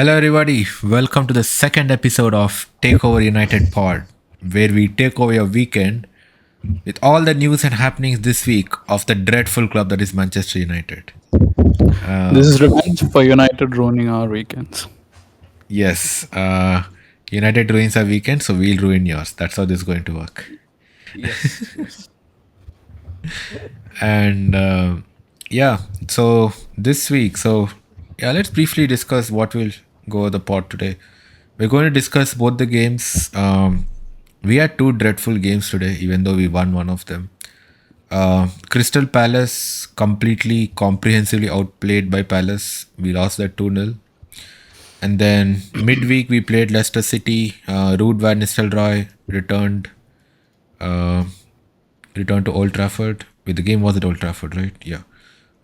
Hello, everybody. Welcome to the second episode of Takeover United Pod, where we take over your weekend with all the news and happenings this week of the dreadful club that is Manchester United. This Um, is revenge for United ruining our weekends. yes, United ruins our weekend, so we'll ruin yours. That's how this is going to work. Yes, yes. And yeah, so this week, let's briefly discuss what will go over the pod today. We're going to discuss both the games. We had two dreadful games today, even though we won one of them. Crystal Palace completely, comprehensively outplayed by Palace. We lost that 2-0. And then midweek, we played Leicester City. Ruud van Nistelrooy uh, returned to Old Trafford. With the game was at Old Trafford, right? Yeah.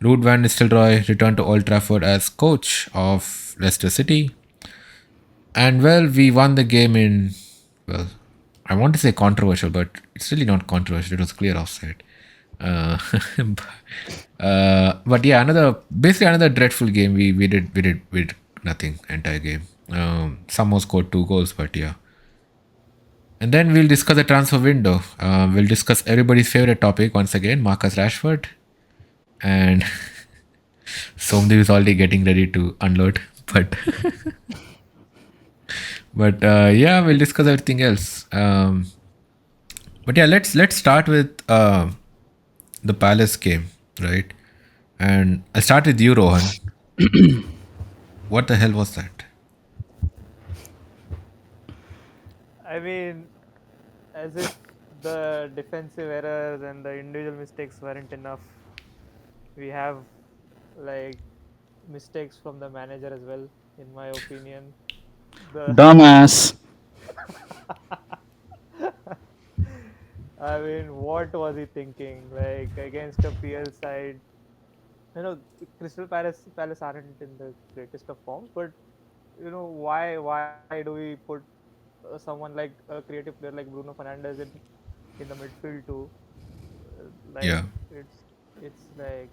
Ruud van Nistelrooy returned to Old Trafford as coach of Leicester City. And well, we won the game in, well, I want to say controversial, but it's really not controversial. It was clear offside. Uh, but yeah, another dreadful game. We did nothing entire game. Somehow scored 2 goals, but yeah. And then we'll discuss the transfer window. We'll discuss everybody's favorite topic once again, Marcus Rashford, and Somdev is already getting ready to unload. But yeah, we'll discuss everything else. But yeah, let's start with the Palace game, right? And I'll start with you, Rohan. What the hell was that? I mean, as if the defensive errors and the individual mistakes weren't enough. We have like mistakes from the manager as well, in my opinion. The Dumbass. I mean, what was he thinking? Like against a PL side, you know, Crystal Palace aren't in the greatest of forms, but why do we put someone like a creative player like Bruno Fernandes in the midfield too? Like Yeah, it's like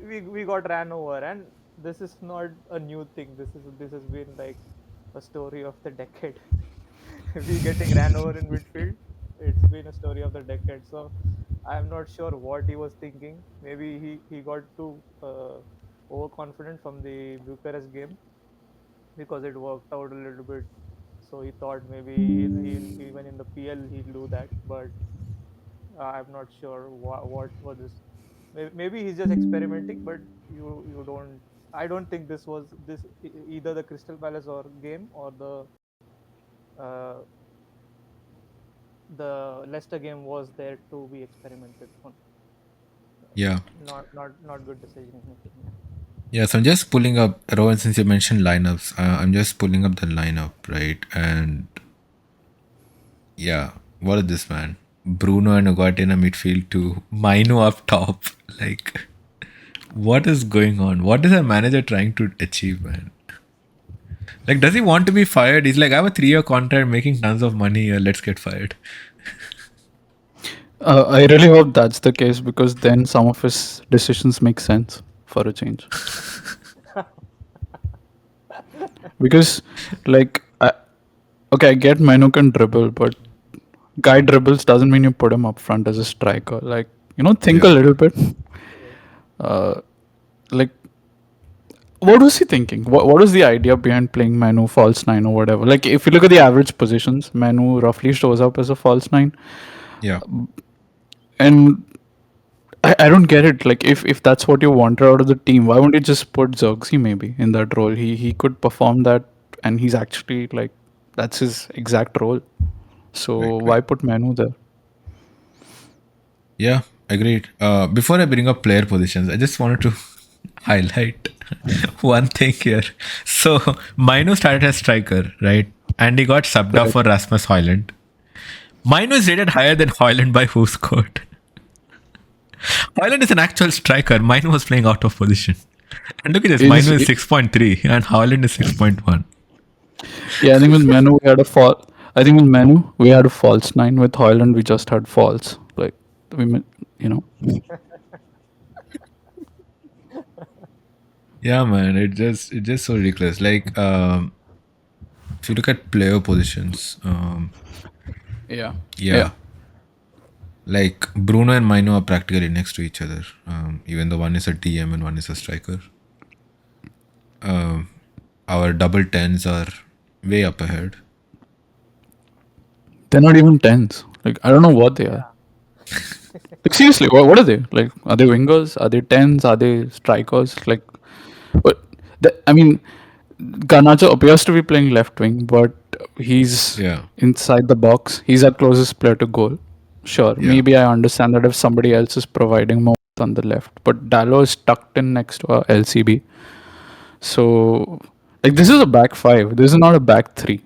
we got ran over, and this is not a new thing. This has been like a story of the decade. We getting ran over in midfield. It's been a story of the decade. So I'm not sure what he was thinking. Maybe he got too overconfident from the Bucharest game because it worked out a little bit. So he thought maybe he'll even in the PL he'll do that, but I'm not sure what was this. Maybe he's just experimenting, but you don't. I don't think this was either the Crystal Palace or game or uh, the Leicester game was there to be experimented on. yeah, Not good decision making. yeah. So I'm just pulling up, Rohan, since you mentioned lineups. I'm just pulling up the lineup, right? And yeah, what is this, man? Bruno and Ugarte in a midfield to Mainu up top. Like, what is going on? What is a manager trying to achieve, man? Like, does he want to be fired? He's like, I have a 3-year contract making tons of money here. Let's get fired. I really hope that's the case because then some of his decisions make sense for a change. Because, like, okay, I get Manu can dribble, but guy dribbles doesn't mean you put him up front as a striker. Like, think a Yeah. little bit. Yes. Uh, like, what was he thinking? What was the idea behind playing Manu false nine or whatever? Like, if you look at the average positions, Manu roughly shows up as a false nine, Yeah. and I don't get it. Like, if that's what you wanted out of the team, why wouldn't you just put Zirkzee maybe in that role? He could perform that, and he's actually like that's his exact role. So Right, right. why put Manu there? Yeah, agreed. Before I bring up player positions, I just wanted to highlight one thing here. So, Mino started as striker, right? And he got subbed off Correct. for Rasmus Hoyland. Mino is rated higher than Hoyland by who scored. Hoyland is an actual striker. Mino was playing out of position. And look at this, Is Mino is 6.3 and Hoyland is 6.1. yeah, I think with Manu we had a fall. I think with Manu we had a false nine. With Hoyland we just had false. Like we, you know. Yeah, man, it's just so ridiculous. Like, if you look at player positions, Yeah. Yeah. yeah, like Bruno and Mino are practically next to each other. Even though one is a DM and one is a striker. Um, our double tens are way up ahead. They're not even tens. Like I don't know what they are. Yeah. Like seriously, what are they? Like are they wingers? Are they tens? Are they strikers? Like what? I mean, Garnacho appears to be playing left wing, but he's Yeah, inside the box. He's our closest player to goal. Sure, yeah, maybe I understand that if somebody else is providing more on the left, but Dallo is tucked in next to our LCB. So, like, this is a back five. This is not a back three.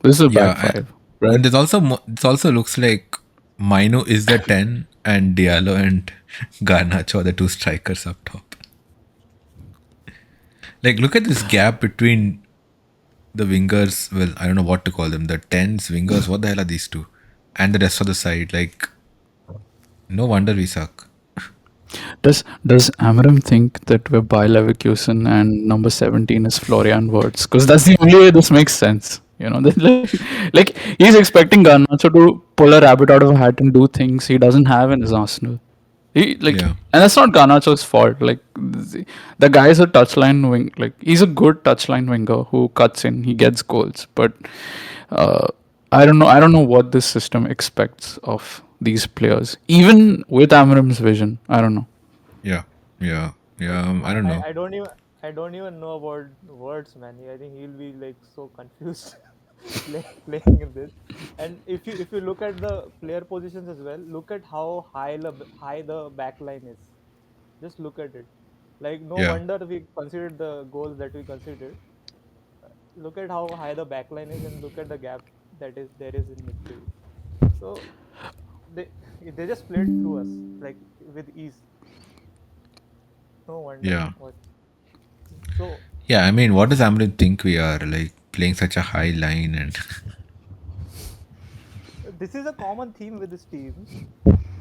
This is a back yeah. five, right? And there's also this also looks like Mino is the 10 and Diallo and Garnacho are the two strikers up top. Like, look at this gap between the wingers. Well, I don't know what to call them. The 10s, wingers. What the hell are these two? And the rest of the side. Like, no wonder we suck. Does Amram think that we're by Leverkusen and number 17 is Florian Wirtz? Because that's the only way this makes sense. You know, like he's expecting Garnacho to pull a rabbit out of a hat and do things he doesn't have in his arsenal. He like, Yeah, and that's not Garnacho's fault. Like the guy is a touchline wing. Like he's a good touchline winger who cuts in, he gets goals. But uh, I don't know. I don't know what this system expects of these players, even with Amram's vision. I don't know. yeah, yeah, yeah. I I, don't I, know. I don't even I don't even know about words, man. I think he'll be like so confused playing in this. And if you look at the player positions as well, look at how high the back line is. Just look at it. Like no Yeah, wonder we considered the goals that we considered. Look at how high the back line is, and look at the gap that is there is in midfield. So they they just played through us like with ease. No wonder yeah. what. So Yeah, I mean, what does Amrin think we are? Like, playing such a high line and. this is a common theme with these teams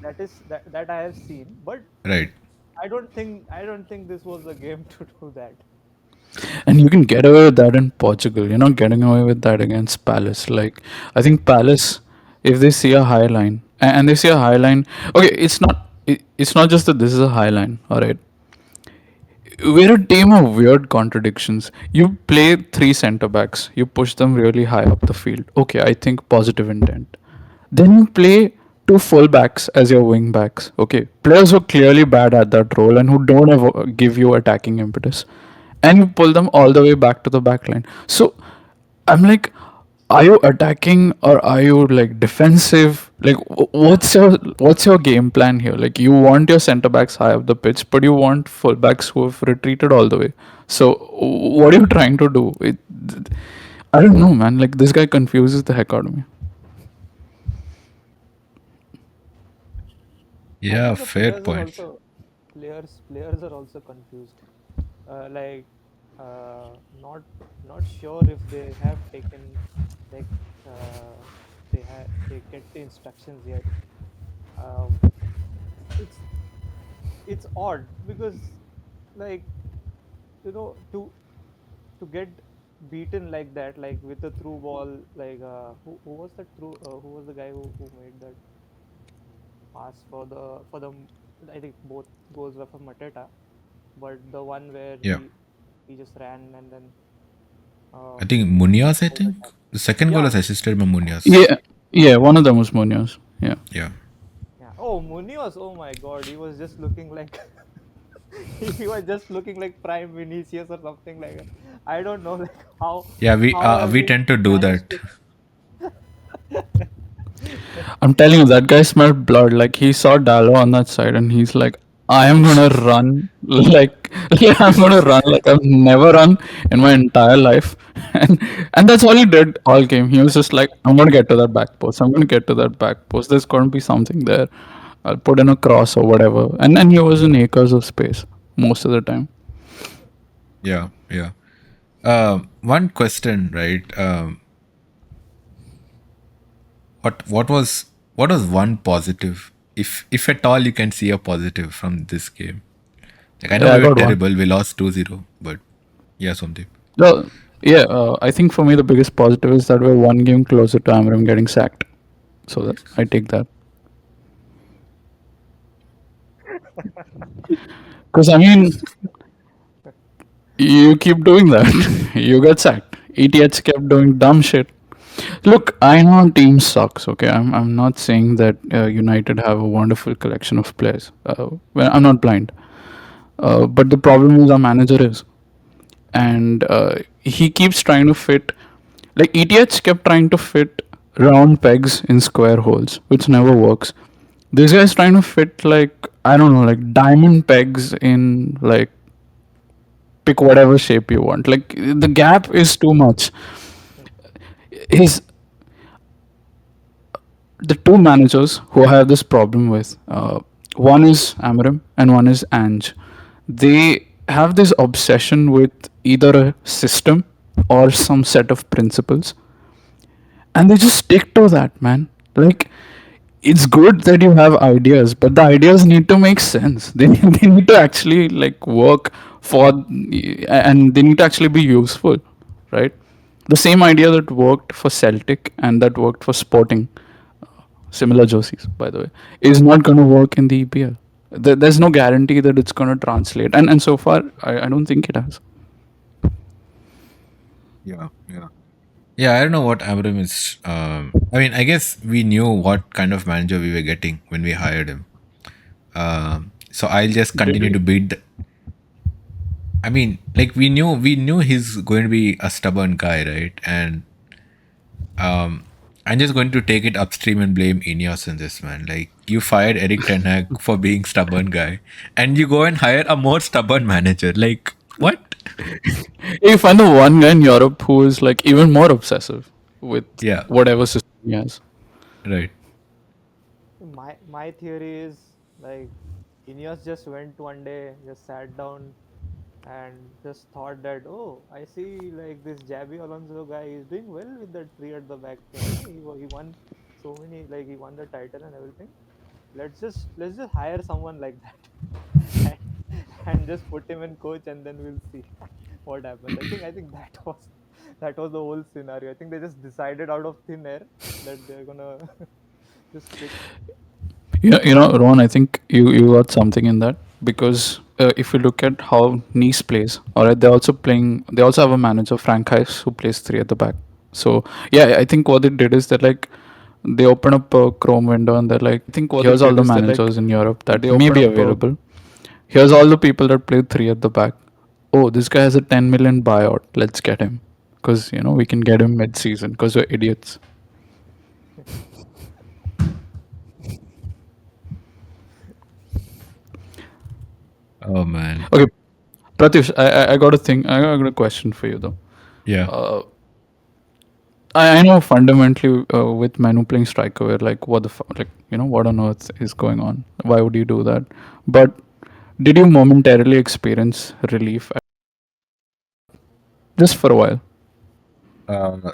that I have seen, but Right. I don't think this was the game to do that. And you can get away with that in Portugal. You're not getting away with that against Palace. Like I think Palace, if they see a high line and they see a high line, okay, it's not just that this is a high line. All right, we're a team of weird contradictions. You play three centre backs, you push them really high up the field. Okay, I think positive intent. Then you play two fullbacks as your wing backs. Okay, players who are clearly bad at that role and who don't give you attacking impetus, and you pull them all the way back to the back line. So I'm like, are you attacking or are you like defensive? Like, what's your game plan here? Like, you want your centre backs high up the pitch, but you want fullbacks who have retreated all the way. So, what are you trying to do? I don't know, man. Like, this guy confuses the heck out of me. I Yeah, think the fair players are point. also players are also confused. Like not sure if they have taken like they get the instructions yet. Um, it's it's odd because like to get beaten like that, like with a through ball, like who was that through who was the guy who made that pass for the I think both goals were from Mateta, but the one where Yeah. he just ran and then I think he Munoz, I pulled it think. back. The second goal Yeah, was assisted by Munoz. Yeah, yeah. One of them was Munoz. Yeah. Yeah. yeah. Oh, Munoz. Oh my God, he was just looking like he was just looking like prime Vinicius or something like that. I don't know like Yeah, how have we we tend to do managed that. to. I'm telling you, that guy smelled blood. Like he saw Dallo on that side, and he's like, "I am gonna run like, like I'm gonna run like I've never run in my entire life." And and that's all he did all game. He was just like, "I'm gonna get to that back post. I'm gonna get to that back post. There's gonna be something there. I'll put in a cross or whatever." And he was in acres of space most of the time. Yeah, yeah. One question, right? What was one positive, if at all you can see a positive from this game? Like I know Yeah, we I were got one. terrible. We lost 2-0, but yeah, something. Well, yeah, I think for me the biggest positive is that we're one game closer to Amram getting sacked. So that I take that. Because I mean, you keep doing that, you get sacked. ETH kept doing dumb shit. Look, I know team sucks. Okay, I'm not saying that United have a wonderful collection of players. Well, I'm not blind, but the problem is our manager is, and he keeps trying to fit. Like ETH kept trying to fit round pegs in square holes, which never works. This guy's trying to fit like I don't know, like diamond pegs in like pick whatever shape you want. Like the gap is too much. His the two managers who I have this problem with, one is Amram and one is Ange. They have this obsession with either a system or some set of principles, and they just stick to that, man. Like, it's good that you have ideas, but the ideas need to make sense. They need to actually like work for, and they need to actually be useful, right? The same idea that worked for Celtic and that worked for Sporting, similar jerseys, by the way, is not going to work in the EPL. There's no guarantee that it's going to translate, and so far, I don't think it has. Yeah, yeah. Yeah, I don't know what Amram is. I mean, I guess we knew what kind of manager we were getting when we hired him. So I'll just Did continue we? to beat. I mean, like we knew he's going to be a stubborn guy, right? And I'm just going to take it upstream and blame Ineos in this, man. Like you fired Eric Ten Hag for being stubborn guy, and you go and hire a more stubborn manager. Like what? You find the one guy in Europe who is like even more obsessive with Yeah, whatever system he has. right. My theory is like Ineos just went one day, just sat down and just thought that, oh, I see like this Javi Alonso guy is doing well with the three at the back thing. He won so many, like he won the title and everything. Let's just hire someone like that and just put him in coach and then we'll see what happens. I think that was the whole scenario. I think they just decided out of thin air that they're gonna just pick. Ron, I think you got something in that because if you look at how Nice plays, all right, they're also playing. They also have a manager, Frank Heiss, who plays three at the back. So yeah, I think what they did is that like they open up a Chrome window and they're like, here's all the managers in Europe that may be available. Here's all the people that play three at the back. Oh, this guy has a 10 million buyout. Let's get him because we can get him mid-season because we're idiots. Oh man. Okay, Pratyush, I got a thing. I got a question for you though. Yeah. I know fundamentally with Manu playing striker, we're like, what the fuck? Like, what on earth is going on? Why would you do that? But did you momentarily experience relief just for a while?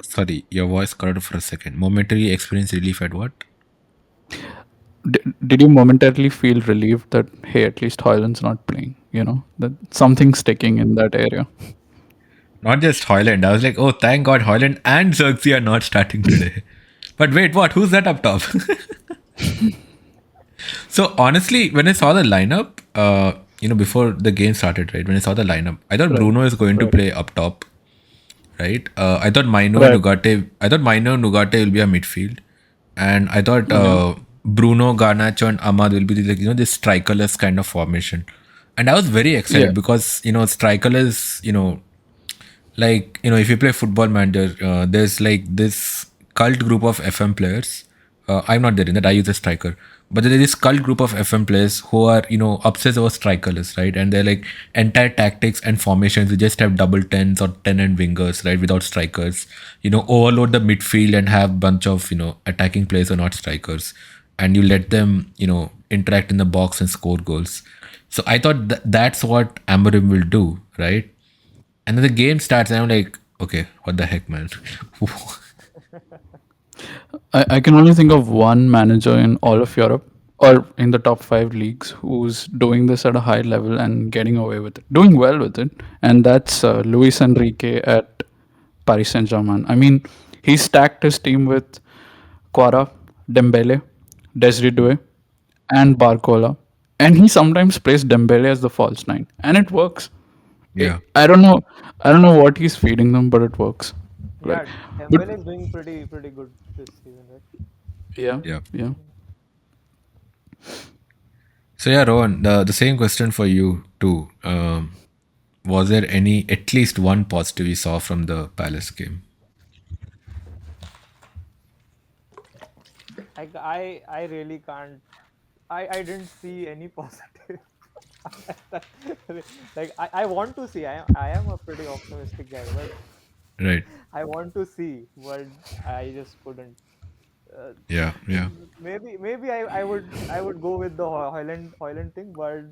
Sorry, your voice cut out for a second. Momentary experience relief at what? Did you momentarily feel relieved that, hey, at least Hoyland's not playing? That something's sticking in that area. Not just Hoyland. I was like, oh, thank God, Hoyland and Xerxes are not starting today. But wait, what? Who's that up top? So honestly, when I saw the lineup, before the game started, right? When I saw the lineup, I thought Right. Bruno is going to play up top, right? I thought Maino and Right. Ugarte. I thought Maino and Ugarte will be a midfield, and I thought Okay. Bruno, Garnacho, and Ahmad will be like this strikerless kind of formation. And I was very Yeah. excited because strikerless, like if you play football manager, there's like this cult group of FM players. I'm not there in that. I use a striker, but there's this cult group of FM players who are obsessed over strikerless, right? And they're like entire tactics and formations. We just have double tens or ten and wingers, right? Without strikers, overload the midfield and have bunch of attacking players who are not strikers, and you let them interact in the box and score goals. So I thought that's what Amorim will do, right? And then the game starts, and I'm like, okay, what the heck, man? I can only think of one manager in all of Europe or in the top 5 leagues who's doing this at a high level and getting away with it, doing well with it, and that's Luis Enrique at Paris Saint Germain. I mean, he stacked his team with Quara, Dembele, Desiree Doué, and Barcola, and he sometimes plays Dembele as the false nine, and it works. Yeah. I don't know, what he's feeding them, but it works. Like, Yeah, but Dembele is doing pretty good this season, right? yeah, Yeah. yeah. Mm. So yeah, Rohan, the same question for you too. Was there any at least one positive you saw from the Palace game? I really can't. I didn't see any positive. Like I want to see. I am a pretty optimistic guy, but Right. I want to see, but I just couldn't. Uh, Yeah. Yeah. maybe I would go with the Hoyland thing, but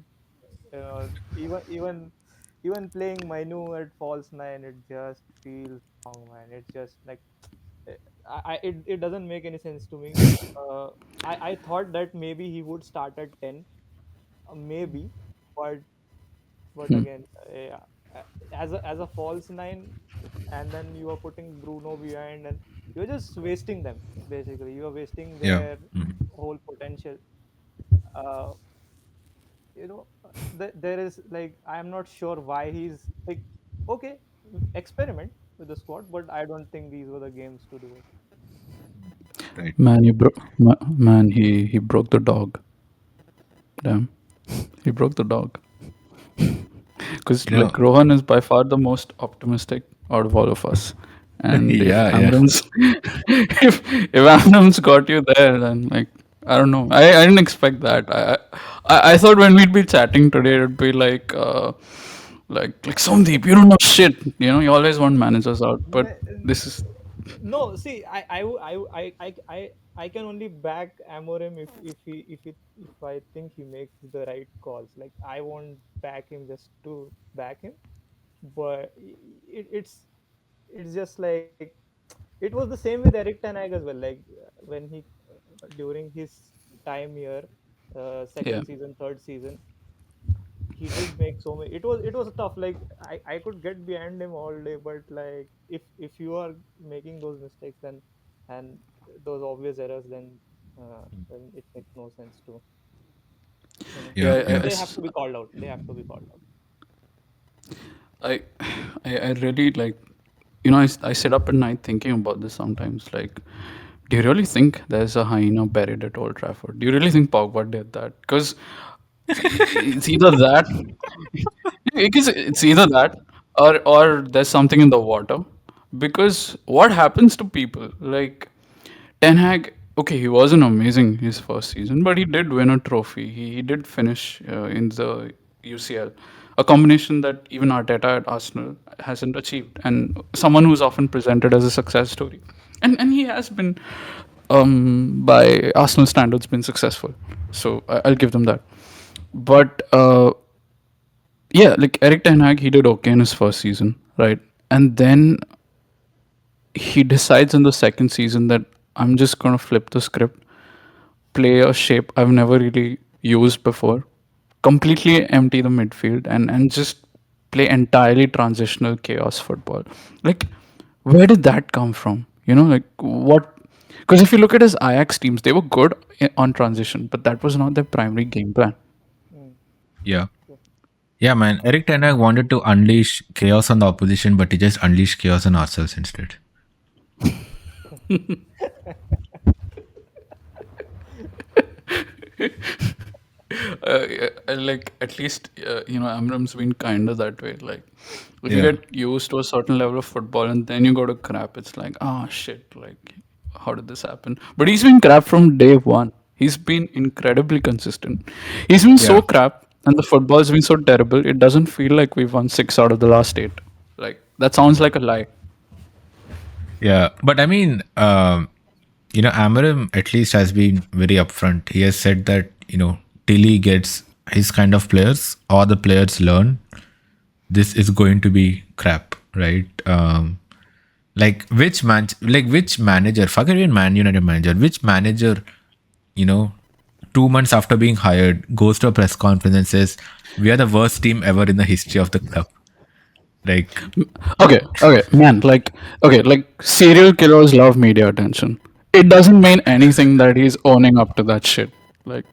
even playing Mainu at false nine, it just feels wrong, man. It's just like it doesn't make any sense to me. Uh, I thought that maybe he would start at 10, maybe, but again, yeah, as a false nine, and then you are putting Bruno behind, and you're just wasting them. Basically, you are wasting Yeah. their Mhm. whole potential. Uh, there is like I'm not sure why he's like okay, experiment with the squad, but I don't think these were the games to do it. Right. Man, he broke the dog. Damn, he broke the dog. Because You like know. Rohan is by far the most optimistic out of all of us, and if Yeah. Yeah. Amram's if Amram's got you there, then like I don't know. I didn't expect that. I thought when we'd be chatting today, it'd be like Somdeep, you don't know shit. You know, you always want managers out, but this is No, see, I can only back Amorim if I think he makes the right calls. Like I won't back him just to back him, but it's just like it was the same with Eric Ten Hag as well. Like when he during his time here, yeah. second season, third season, he did make so many. It was tough. Like I could get behind him all day, but like if you are making those mistakes, then and those obvious errors, then it makes no sense to Yeah. Yeah, Yeah. they have to be called out. They have to be called out. I, I really like, I sit up at night thinking about this sometimes. Like, do you really think there's a hyena buried at Old Trafford? Do you really think Pogba did that? Because it's either that, because it's either that, or there's something in the water. Because what happens to people like Ten Hag? Okay, he wasn't amazing his first season, but he did win a trophy. He did finish in the UCL, a combination that even Arteta at Arsenal hasn't achieved, and someone who's often presented as a success story. And he has been, by Arsenal standards, been successful. So I'll give them that. But yeah, like Eric Ten Hag, he did okay in his first season, right? And then he decides in the second season that I'm just gonna flip the script, play a shape I've never really used before, completely empty the midfield, and just play entirely transitional chaos football. Like, where did that come from? Like what? Because if you look at his Ajax teams, they were good on transition, but that was not their primary game plan. Mm. Yeah. True. Yeah, man. Eric Ten Hag wanted to unleash chaos on the opposition, but he just unleashed chaos on ourselves instead. Like at least Amram's been kind of that way. Like if you Yeah. get used to a certain level of football and then you go to crap, it's like shit. Like how did this happen? But he's been crap from day one. He's been incredibly consistent. He's been Yeah. so crap, and the football's been so terrible. It doesn't feel like we've won 6 out of the last 8. Like that sounds like a lie. Yeah. But I mean, Amarim at least has been very upfront. He has said that, till he gets his kind of players or the players learn, this is going to be crap, right? Which manager, forget even Man United manager, which manager, you know, 2 months after being hired, goes to a press conference and says, "We are the worst team ever in the history of the club." Like, Okay, man. Like serial killers love media attention. It doesn't mean anything that he's owning up to that shit. Like,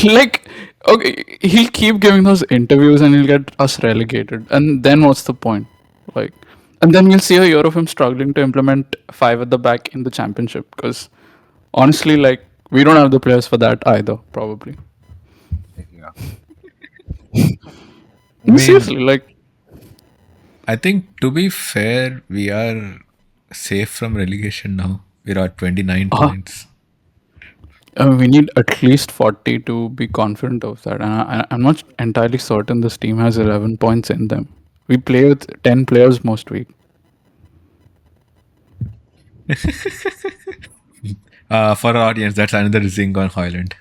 like, okay, he'll keep giving those interviews and he'll get us relegated. And then what's the point? Like, and then we'll see a year of him struggling to implement five at the back in the championship. Because honestly, like, we don't have the players for that either, probably. yeah. I No, mean, seriously, like, I think to be fair, we are safe from relegation now. We're at 29 uh, points. we need at least 40 to be confident of that. And I'm not entirely certain this team has 11 points in them. We play with 10 players most week. For our audience, that's another zing on Hoyland.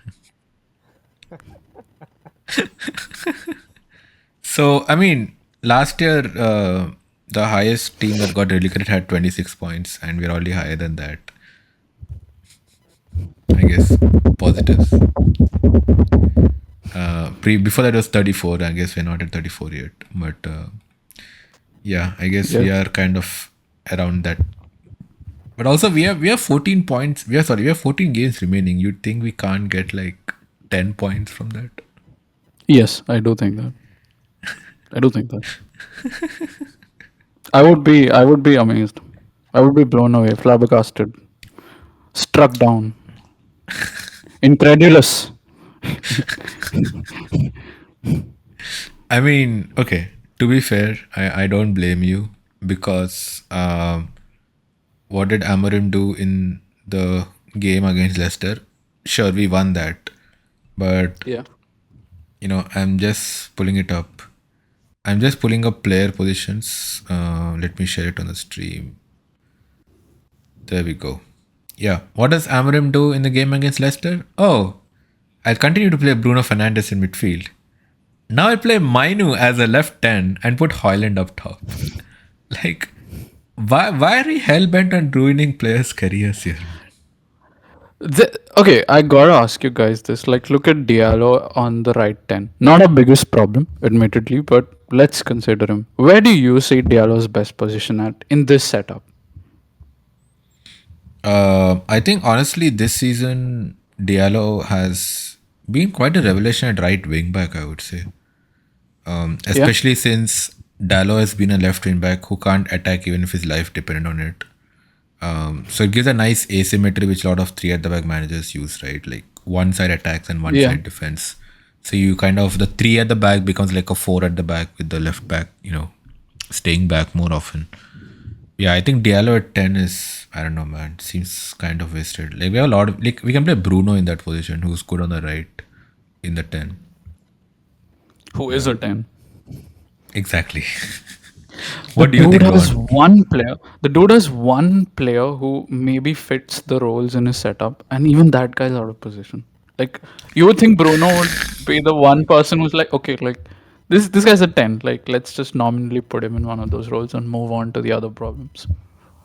So, I mean, last year, the highest team that got relegated had 26 points, and we're already higher than that. I guess positives. Before that was 34. I guess we're not at 34 yet, but yeah, I guess we Yeah. are kind of around that. But also, we have 14 points. We have 14 games remaining. You'd think we can't get like 10 points from that. Yes, I do think that. I do think that. I would be amazed. I would be blown away, flabbergasted, struck down, incredulous. I mean, okay, to be fair, I don't blame you because what did Amorim do in the game against Leicester? Sure, we won that, but Yeah. I'm just pulling it up. I'm just pulling up player positions. Let me share it on the stream. There we go. Yeah, what does Amorim do in the game against Leicester? Oh, I'll continue to play Bruno Fernandes in midfield. Now I play Mainu as a left 10 and put Hoyland up top. Like, why are we hell bent on ruining players' careers here? Okay, I gotta ask you guys this. Like, look at Diallo on the right 10. Not our biggest problem, admittedly, but let's consider him. Where do you see Diallo's best position at in this setup? I think honestly, this season Diallo has been quite a revelation at right wing back. I would say, Yeah. especially since Dallo has been a left wing back who can't attack even if his life depended on it. So it gives a nice asymmetry which a lot of three at the back managers use, right? Like one side attacks and one Yeah. side defense. So you kind of the three at the back becomes like a four at the back with the left back, staying back more often. Yeah, I think Diallo at 10 is, I don't know, man, seems kind of wasted. Like we have a lot of, like we can play Bruno in that position who's good on the right in the 10. Who is a 10? Exactly. The What do you dude think has about? one player. The dude has one player who maybe fits the roles in his setup, and even that guy's out of position. Like, you would think Bruno would be the one person who's like, okay, like this guy's a 10. Like, let's just nominally put him in one of those roles and move on to the other problems.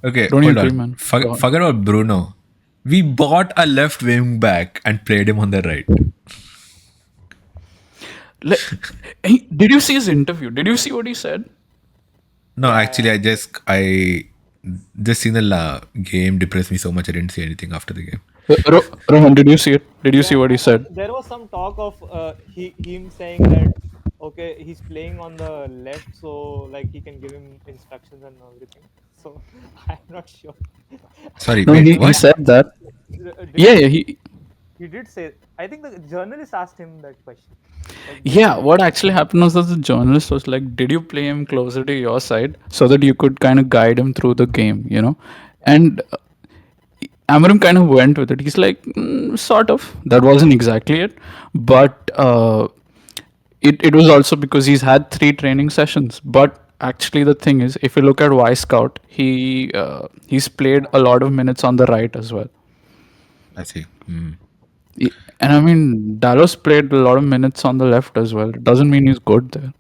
Okay, Don't you hold agree, on. man? Go on. Forget about Bruno. We bought a left wing back and played him on the right. Like, did you see his interview? Did you see what he said? No, Yeah, actually, I just seen the game depressed me so much. I didn't see anything after the game. Rohan, did you see it? Did you see yeah. what he said? There was some talk of him saying that okay, he's playing on the left, so like he can give him instructions and everything. So I'm not sure. Sorry, No, wait, he what? said that. Did Yeah, he? yeah, He did say. I think the journalist asked him that question. Like, did yeah, you? what actually happened was that the journalist was like, did you play him closer to your side so that you could kind of guide him through the game, you know? And Amarim kind of went with it. He's like, sort of. That wasn't exactly it. But it was also because he's had 3 training sessions. But actually, the thing is, if you look at Y Scout, he's played a lot of minutes on the right as well. I see. Hmm. And I mean, Dallas played a lot of minutes on the left as well. It doesn't mean he's good there.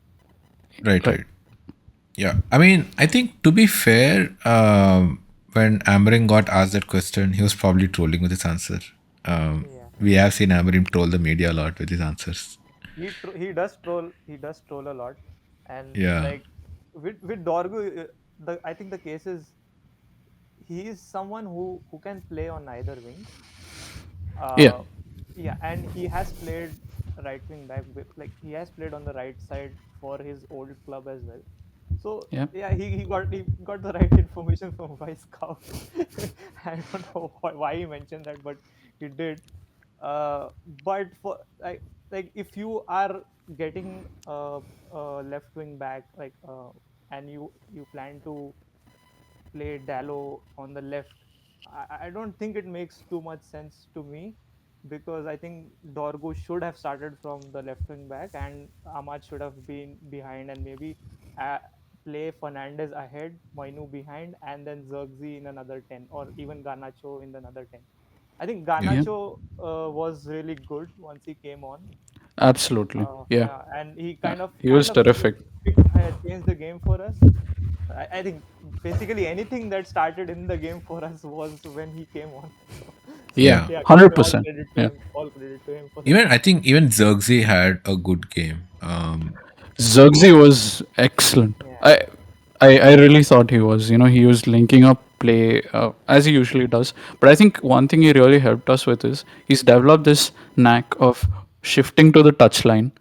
Right, Like, right. Yeah. I mean, I think to be fair, when Amaring got asked that question, he was probably trolling with his answer. Um, Yeah. we have seen Amarim troll the media a lot with his answers. He does troll a lot, and Yeah, like with Dorgu, the I think the case is he is someone who can play on either wings. Yeah, uh yeah, and he has played right wing back like he has played on the right side for his old club as well. So yeah. yeah, he got the right information from Vice Scout. I don't know why he mentioned that, but he did. But for like if you are getting left wing back and you plan to play Dallo on the left, I don't think it makes too much sense to me, because I think Dorgu should have started from the left wing back and Ahmad should have been behind, and maybe uh, play Fernandez ahead, Mainu behind, and then Zirkzee in another 10, or even Garnacho in another 10. I think yeah, Yeah, Garnacho was really good once he came on. absolutely. Yeah, Yeah, and he yeah. kind of He was terrific. changed the game for us. I think basically anything that started in the game for us was when he came on. So Yeah, yeah. yeah, hundred percent. Yeah. all credit to him for that. Even I think even Xerxes had a good game. Zirkzee was excellent. Yeah, I really thought he was. He was linking up play as he usually does. But I think one thing he really helped us with is he's developed this knack of shifting to the touchline,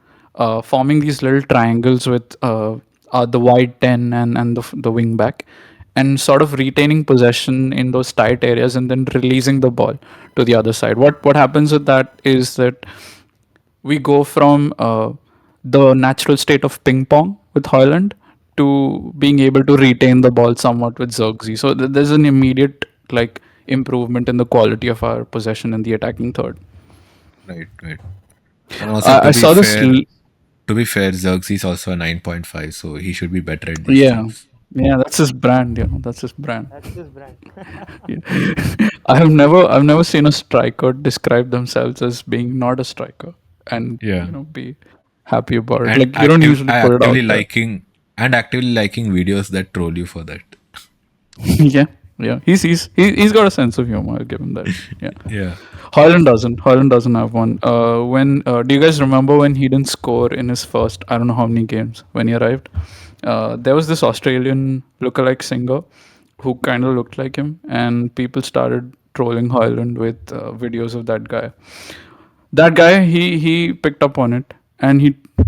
forming these little triangles with the wide 10 and the wing back, and sort of retaining possession in those tight areas and then releasing the ball to the other side. What happens with that is that we go from the natural state of ping pong with Hoyland to being able to retain the ball somewhat with Zirkzee. So there's an immediate like improvement in the quality of our possession in the attacking third. Right, right. And also I saw this. to be fair, Xerxes is also a 9.5, so he should be better at these Yeah, things. yeah, that's his brand. That's his brand. that's his brand. Yeah. I've never seen a striker describe themselves as being not a striker and Yeah. be happy about it. And Like you don't usually put it out there. actively liking videos that troll you for that. Yeah, yeah. He's got a sense of humor. I'll give him that. Yeah. Yeah. Holland doesn't. Holland doesn't have one. When do you guys remember when he didn't score in his first I don't know how many games when he arrived? There was this Australian lookalike singer who kind of looked like him, and people started trolling Holland with videos of that guy. That guy, he picked up on it, and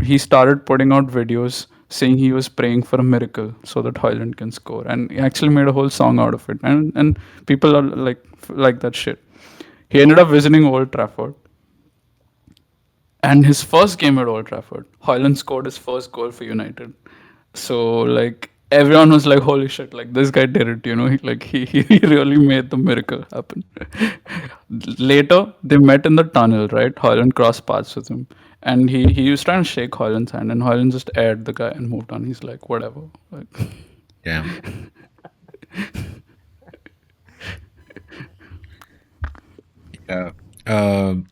he started putting out videos saying he was praying for a miracle so that Hoyland can score, and he actually made a whole song out of it, and people are like that shit. He ended up visiting Old Trafford, and his first game at Old Trafford, Hoyland scored his first goal for United. So like everyone was like, "Holy shit! Like this guy did it!" he really made the miracle happen. Later, they met in the tunnel. Right, Hoyland crossed paths with him, and he was trying to shake Hoyland's hand, and Hoyland just aired the guy and moved on. He's like, "Whatever." Like, Yeah. Yeah. Um,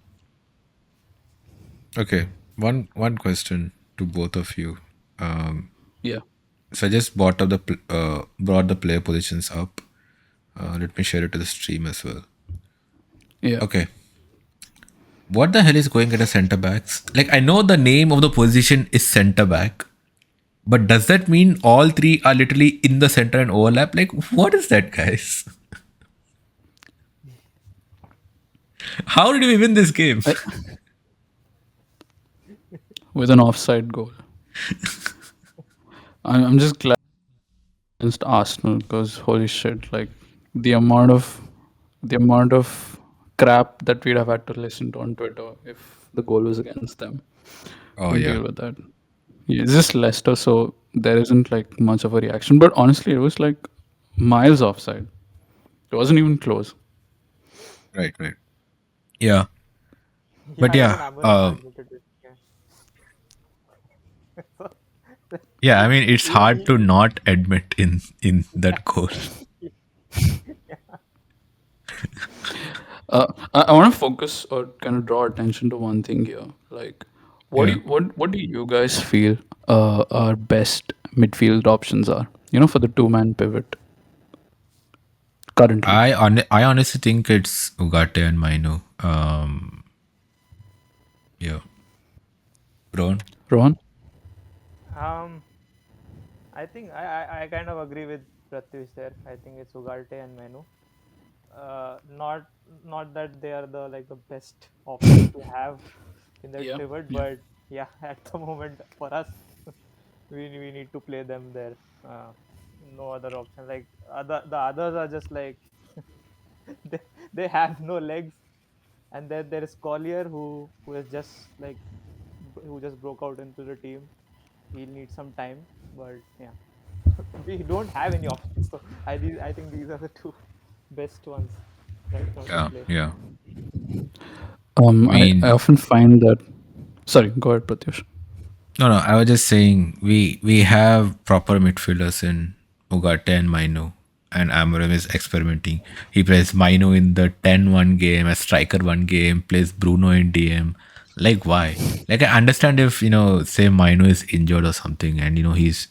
okay. One question to both of you. Um, yeah, so I just brought the player positions up. Let me share it to the stream as well. yeah. Okay. What the hell is going at a center backs? Like I know the name of the position is center back, but does that mean all three are literally in the center and overlap? Like what is that, guys? How did we win this game? I- with an offside goal. I'm just glad against Arsenal because holy shit, like the amount of the amount of crap that we'd have had to listen to on Twitter if the goal was against them. Oh Couldn't yeah. deal with that. Yeah, it's just Leicester, so there isn't like much of a reaction. But honestly, it was like miles offside. It wasn't even close. Right, right. Yeah. But Yeah, even yeah, Amarim admitted it. Yeah. So, yeah, I mean it's even hard to not admit in that goal. I want to focus or kind of draw attention to one thing here. Like, Yeah. what do you guys feel our best midfield options are? For the two-man pivot currently. I honestly think it's Ugarte and Mainu. Yeah. Ron? Rohan? Um, I think I kind of agree with Pratyush there. I think it's Ugarte and Menu. Not that they are the like the best options to have in that Yeah. pivot, Yeah. but yeah, at the moment for us, we need to play them there. No other option. Like the others are just like they they have no legs, and then there is Collier who is just like who just broke out into the team. He'll need some time, but yeah, we don't have any options. So I think these are the two best ones right now to Yeah. play. Yeah. I I mean, often find that. Sorry, go ahead, Pratyush. no, no. I was just saying we have proper midfielders in Ugarte and Maino, and Amorim is experimenting. He plays Maino in the 10-1 game, a striker one game, plays Bruno in DM. Like why? Like I understand if say Maino is injured or something, and he's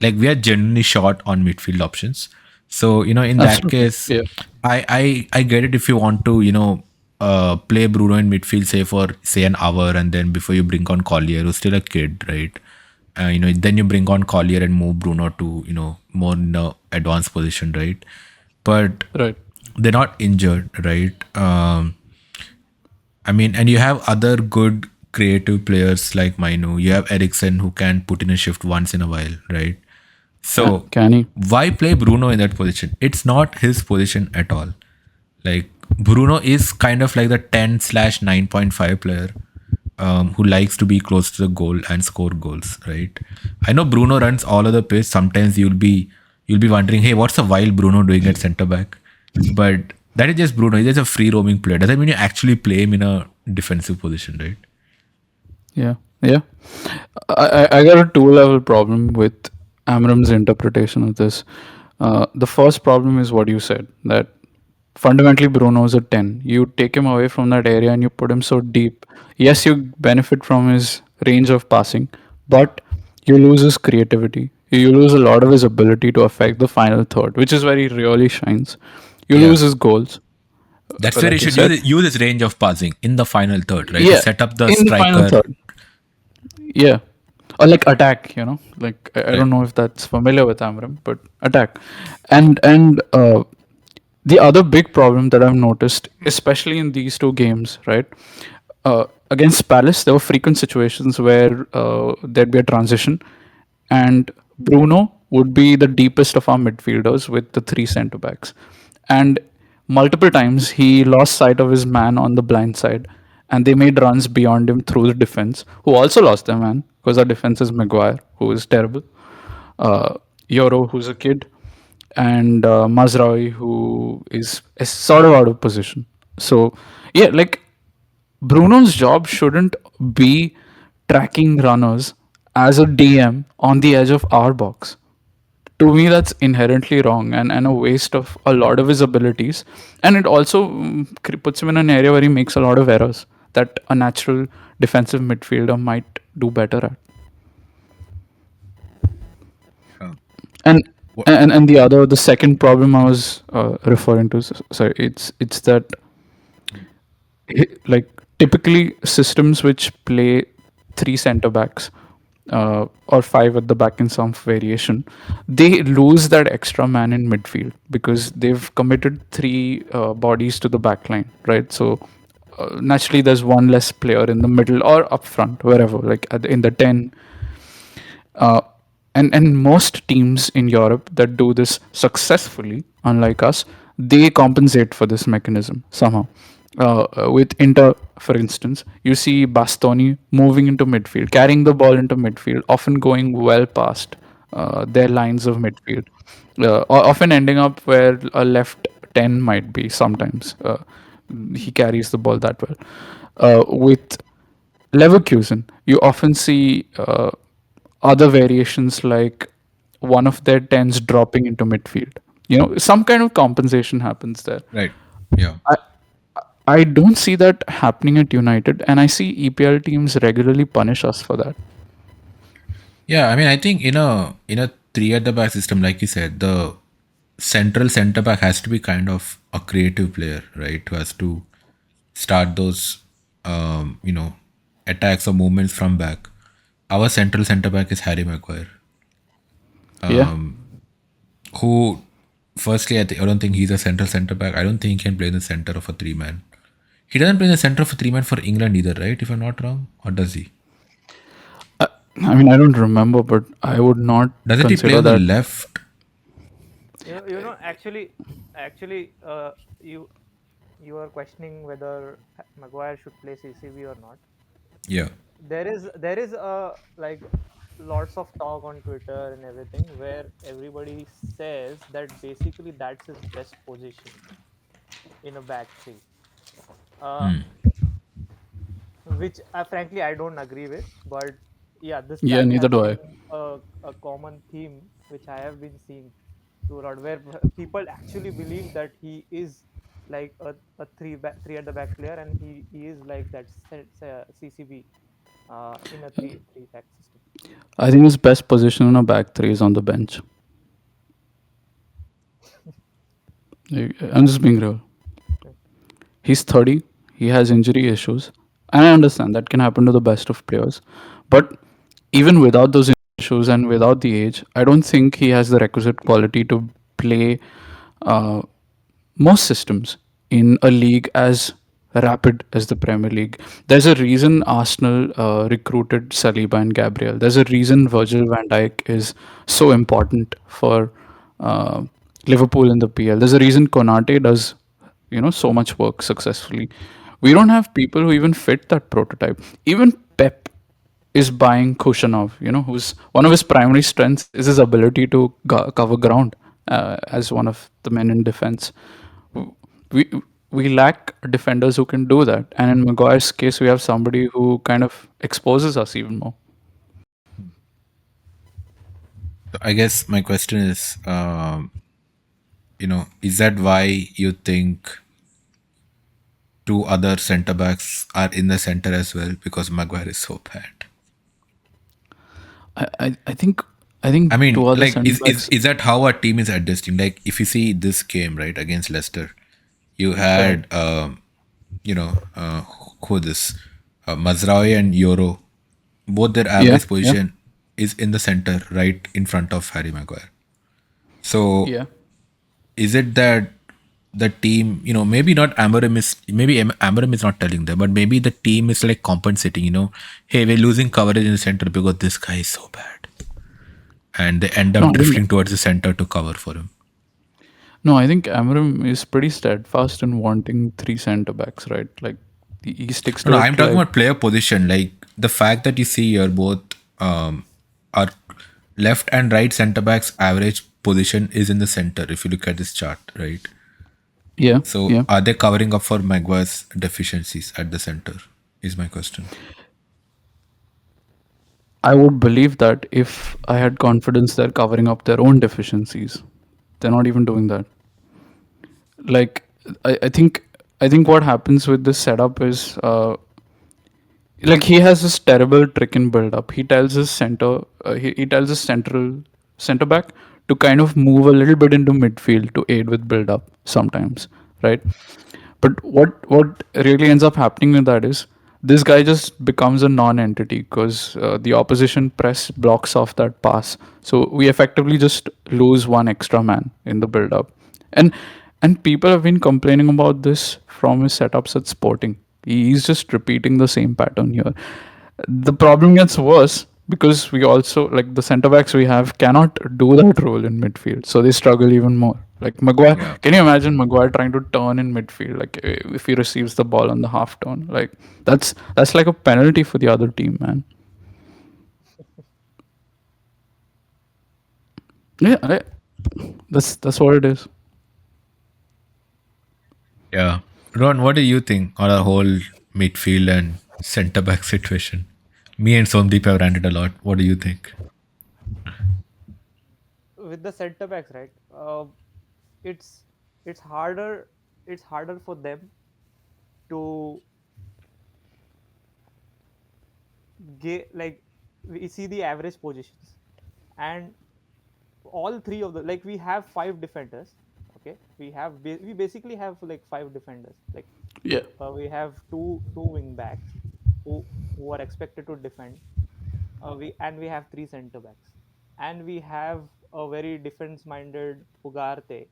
like we are genuinely short on midfield options. So in that Absolutely. case, Yeah. I get it if you want to play Bruno in midfield say for say an hour, and then before you bring on Collier who's still a kid, right? Then you bring on Collier and move Bruno to more in the advanced position, right? But Right. they're not injured, right? I mean, and you have other good creative players like Mainu. You have Ericsson who can put in a shift once in a while, right? So Can he? why play Bruno in that position? It's not his position at all. Like Bruno is kind of like the 10/9.5 player who likes to be close to the goal and score goals, right? I know Bruno runs all of the pitch. Sometimes you'll be wondering, hey, what's the wild Bruno doing at center back? But that is just Bruno. He's just a free roaming player. Doesn't mean you actually play him in a defensive position, right? Yeah. Yeah. I got a two-level problem with Amram's interpretation of this. The first problem is what you said, that fundamentally Bruno is a 10. You take him away from that area and you put him so deep. Yes, you benefit from his range of passing, but you lose his creativity. You lose a lot of his ability to affect the final third, which is where he really shines. You Yeah. lose his goals, That's where you like you should said. use his range of passing in the final third, right? To Yeah, set up the in the final striker. third. Yeah. Or like attack, like I Right. don't know if that's familiar with Amram, but attack. And the other big problem that I've noticed, especially in these two games, right? Against Palace, there were frequent situations where there'd be a transition, and Bruno would be the deepest of our midfielders with the three centre backs. And multiple times he lost sight of his man on the blind side, and they made runs beyond him through the defense, who also lost their man because our defense is Maguire, who is terrible, uh, Euro, who's a kid, and Mazraoui, who is sort of out of position. So, yeah, like Bruno's job shouldn't be tracking runners as a DM on the edge of our box. To me, that's inherently wrong and a waste of a lot of his abilities. And it also puts him in an area where he makes a lot of errors that a natural defensive midfielder might do better at. Yeah. And What? the second problem I was referring to, sorry, it's that like typically systems which play three center backs or five at the back in some variation, they lose that extra man in midfield because they've committed three bodies to the back line, right? So naturally, there's one less player in the middle or up front, wherever, like in the 10. Uh, and most teams in Europe that do this successfully, unlike us, they compensate for this mechanism somehow. With Inter, for instance, you see Bastoni moving into midfield, carrying the ball into midfield, often going well past their lines of midfield, often ending up where a left 10 might be sometimes. He carries the ball that well. With Leverkusen, you often see other variations like one of their tens dropping into midfield. Some kind of compensation happens there. Right. Yeah. I I don't see that happening at United, and I see EPL teams regularly punish us for that. Yeah, I mean, I think in a three at the back system, like you said, the central center back has to be kind of a creative player, right? Who has to start those, um, you know, attacks or movements from back. Our central center back is Harry Maguire, Yeah. who, firstly, I don't think he's a central center back. I don't think he can play in the center of a three man. He doesn't play in the center of a three man for England either, right? If I'm not wrong, or does he? I, I mean, I don't remember, but I would not Doesn't he play consider on the that. left? Actually, you are questioning whether Maguire should play CCV or not. Yeah. There is like lots of talk on Twitter and everything where everybody says that basically that's his best position in a back three. Uh, which frankly I don't agree with. But yeah, this Yeah, that neither has do I. been a common theme which I have been seeing throughout, where people actually believe that he is like a three at the back player, and he is like that CCB in a three back system. I think his best position in a back three is on the bench. I'm just being real. Yeah. He's 30. He has injury issues. And I understand that can happen to the best of players. But even without those issues and without the age, I don't think he has the requisite quality to play uh, most systems in a league as rapid as the Premier League. There's a reason Arsenal recruited Saliba and Gabriel. There's a reason Virgil van Dijk is so important for uh, Liverpool in the PL. There's a reason Konate does, so much work successfully. We don't have people who even fit that prototype. Even Pep is buying Kushanov, who's one of his primary strengths is his ability to cover ground as one of the men in defense. We we lack defenders who can do that, and in Maguire's case, we have somebody who kind of exposes us even more. So I guess my question is, is that why you think two other center backs are in the center as well? Because Maguire is so bad. I, I, I think I think I two mean, other like, centre backs. is that how our team is adjusting? Like, if you see this game, right, against Leicester, you Right. had, who this, Mazraoui and Euro, both their Yeah. average Yeah. position is in the center, right in front of Harry Maguire. So, Yeah. is it that the team, maybe not Amorim is, maybe Amorim is not telling them, but maybe the team is like compensating, hey, we're losing coverage in the center because this guy is so bad. And they end No, up I think drifting towards the center to cover for him. no, I think Amram is pretty steadfast in wanting three centre backs, right? Like he sticks No, to no, I'm it. talking Like about player position. Like the fact that you see here both our left and right center backs average position is in the center if you look at this chart, right? yeah, So yeah. are they covering up for Maguire's deficiencies at the center? Is my question. I would believe that if I had confidence they're covering up their own deficiencies. They're not even doing that. Like I think what happens with this setup is like he has this terrible trick in build up. He tells his he tells his center back to kind of move a little bit into midfield to aid with build up sometimes, right? But what really ends up happening with that is this guy just becomes a non-entity because the opposition press blocks off that pass. So we effectively just lose one extra man in the build-up, and and people have been complaining about this from his setups at Sporting. He's just repeating the same pattern here. The problem gets worse because we also like the centre backs we have cannot do that role in midfield, so they struggle even more. Like Maguire, Yeah. can you imagine Maguire trying to turn in midfield? Like if he receives the ball on the half turn, like that's like a penalty for the other team, man. Yeah, that's what it is. Yeah. Ron, what do you think on a whole midfield and center back situation? Me and Somdeep have ranted a lot. What do you think? With the center backs, right? It's it's harder it's harder for them to get, like, we see the average positions, and all three of the, like, we have five defenders. Okay, we basically have like five defenders, like Yeah, we have two wing backs, who who are expected to defend. We have three center backs, and we have a very defense-minded Ugarte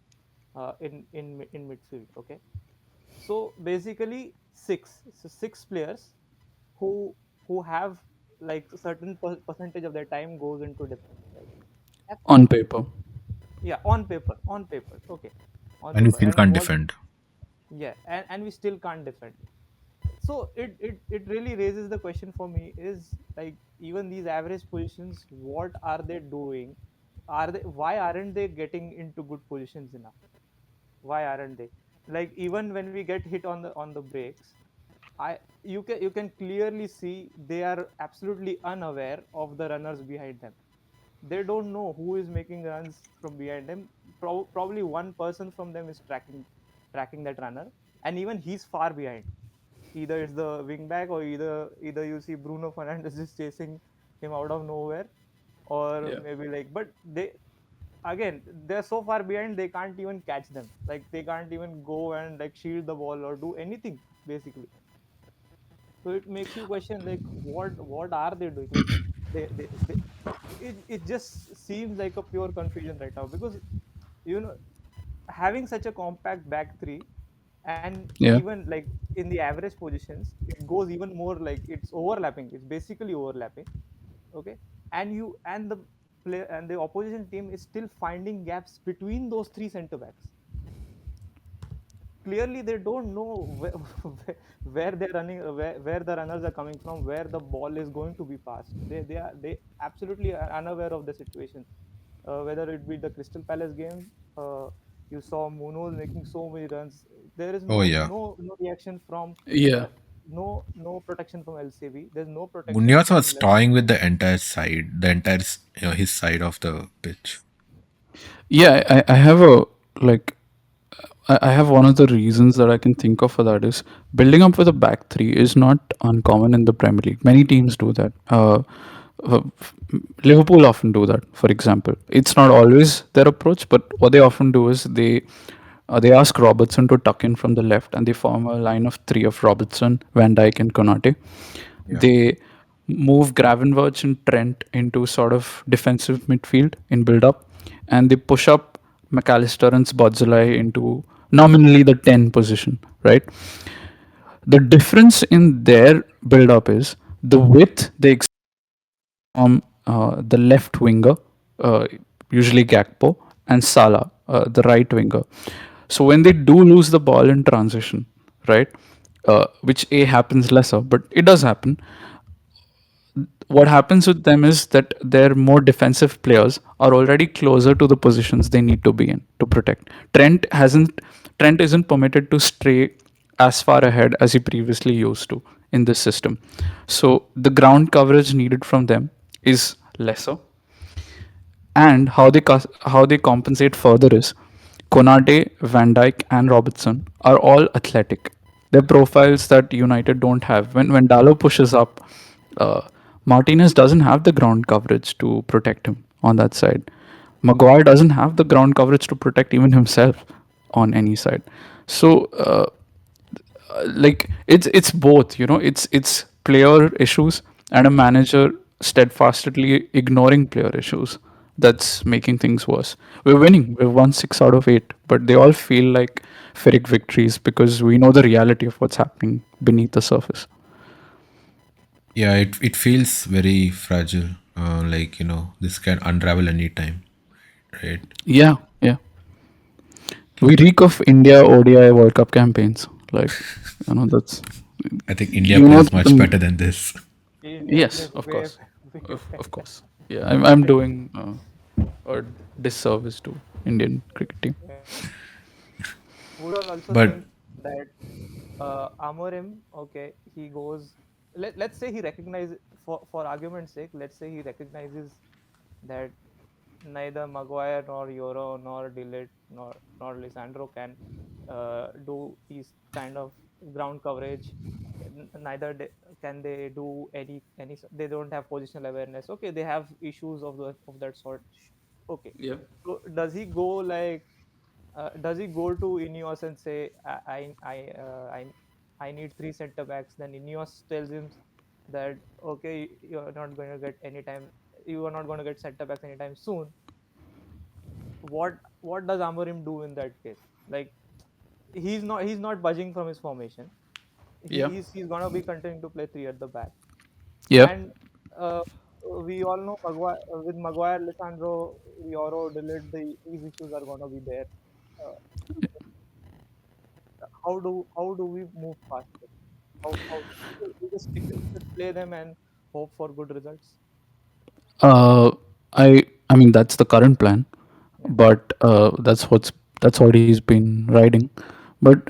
in midfield. Okay, so basically six players who who have like a certain percentage of their time goes into defense. Right? That's On paper. yeah, on paper, okay, on And you paper, still and can't what? defend. Yeah, and we still can't defend. So it really raises the question for me is like even these average positions, what are they doing? Are they Why aren't they getting into good positions enough? Why aren't they? Like even when we get hit on the breaks, I you can clearly see they are absolutely unaware of the runners behind them. They don't know who is making runs from behind them. Probably one person from them is tracking that runner, and even he's far behind. Either it's the wing back, or either you see Bruno Fernandes just chasing him out of nowhere, or Yeah. maybe like, but they're so far behind they can't even catch them. Like they can't even go and like shield the ball or do anything basically. So it makes you question like what are they doing? Like they it just seems like a pure confusion right now, because you know having such a compact back three, and Yeah. even like in the average positions it goes even more, like it's overlapping, it's basically overlapping. Okay, and the player and the opposition team is still finding gaps between those three center backs. Clearly they don't know where they're running, where the runners are coming from, where the ball is going to be passed. They absolutely are unaware of the situation. Whether it be the Crystal Palace game, you saw Munoz making so many runs. There is Oh yeah. no reaction from Yeah. no protection from LCB. There's no protection Munoz from was left. toying with the entire side, the entire his side of the pitch. Yeah, I have a like I have one of the reasons that I can think of for that is building up with a back three is not uncommon in the Premier League. Many teams do that. Uh, Liverpool often do that, for example. It's not always their approach, but what they often do is they ask Robertson to tuck in from the left, and they form a line of three of Robertson, Van Dijk, and Konate. Yeah. They move Gravenberch and Trent into sort of defensive midfield in build up, and they push up McAllister and Szoboszlai into nominally the 10 position, right? The difference in their build up is the width they from the left winger, uh, usually Gakpo, and Salah, the right winger. So when they do lose the ball in transition, right, which A happens lesser, but it does happen, what happens with them is that their more defensive players are already closer to the positions they need to be in to protect. Trent isn't permitted to stray as far ahead as he previously used to in this system. So the ground coverage needed from them is lesser, and how they compensate further is Konate, Van Dijk, and Robertson are all athletic. They're profiles that United don't have. When Dallo pushes up, uh, Martinez doesn't have the ground coverage to protect him on that side. Maguire doesn't have the ground coverage to protect even himself on any side. So like it's both, it's player issues and a manager steadfastly ignoring player issues that's making things worse. We're winning, we've won 6 out of 8, but they all feel like Pyrrhic victories because we know the reality of what's happening beneath the surface. Yeah, it feels very fragile. Like, this can unravel anytime, right? Yeah, yeah, we reek of India ODI World Cup campaigns, like, that's, I think India you know plays much the, better than this. India yes, plays of way course, way of better. course, yeah, I'm doing a disservice to Indian cricket team. Yeah. Would all also But think that Amorim, okay, he goes. Let's say he recognizes, for argument's sake, let's say he recognizes that neither Maguire nor Euro nor Dillett nor Lisandro can do these kind of ground coverage. Neither can they do any. They don't have positional awareness. Okay, they have issues of that sort. Okay, Yeah. so does he go like? Does he go to Ineos and say I need three center backs? Then Ineos tells him that okay, you're not going to get any time, you are not going to get center backs anytime soon. What does Amorim do in that case? Like he's not budging from his formation. Yeah. He's gonna be continuing to play three at the back, Yeah. and uh, we all know with Maguire, Lisandro, Euro, Delete, these issues are gonna be there. Uh, how do we move past it? How we just play them and hope for good results? Uh, I mean that's the current plan, Yeah, but that's what he's been riding. But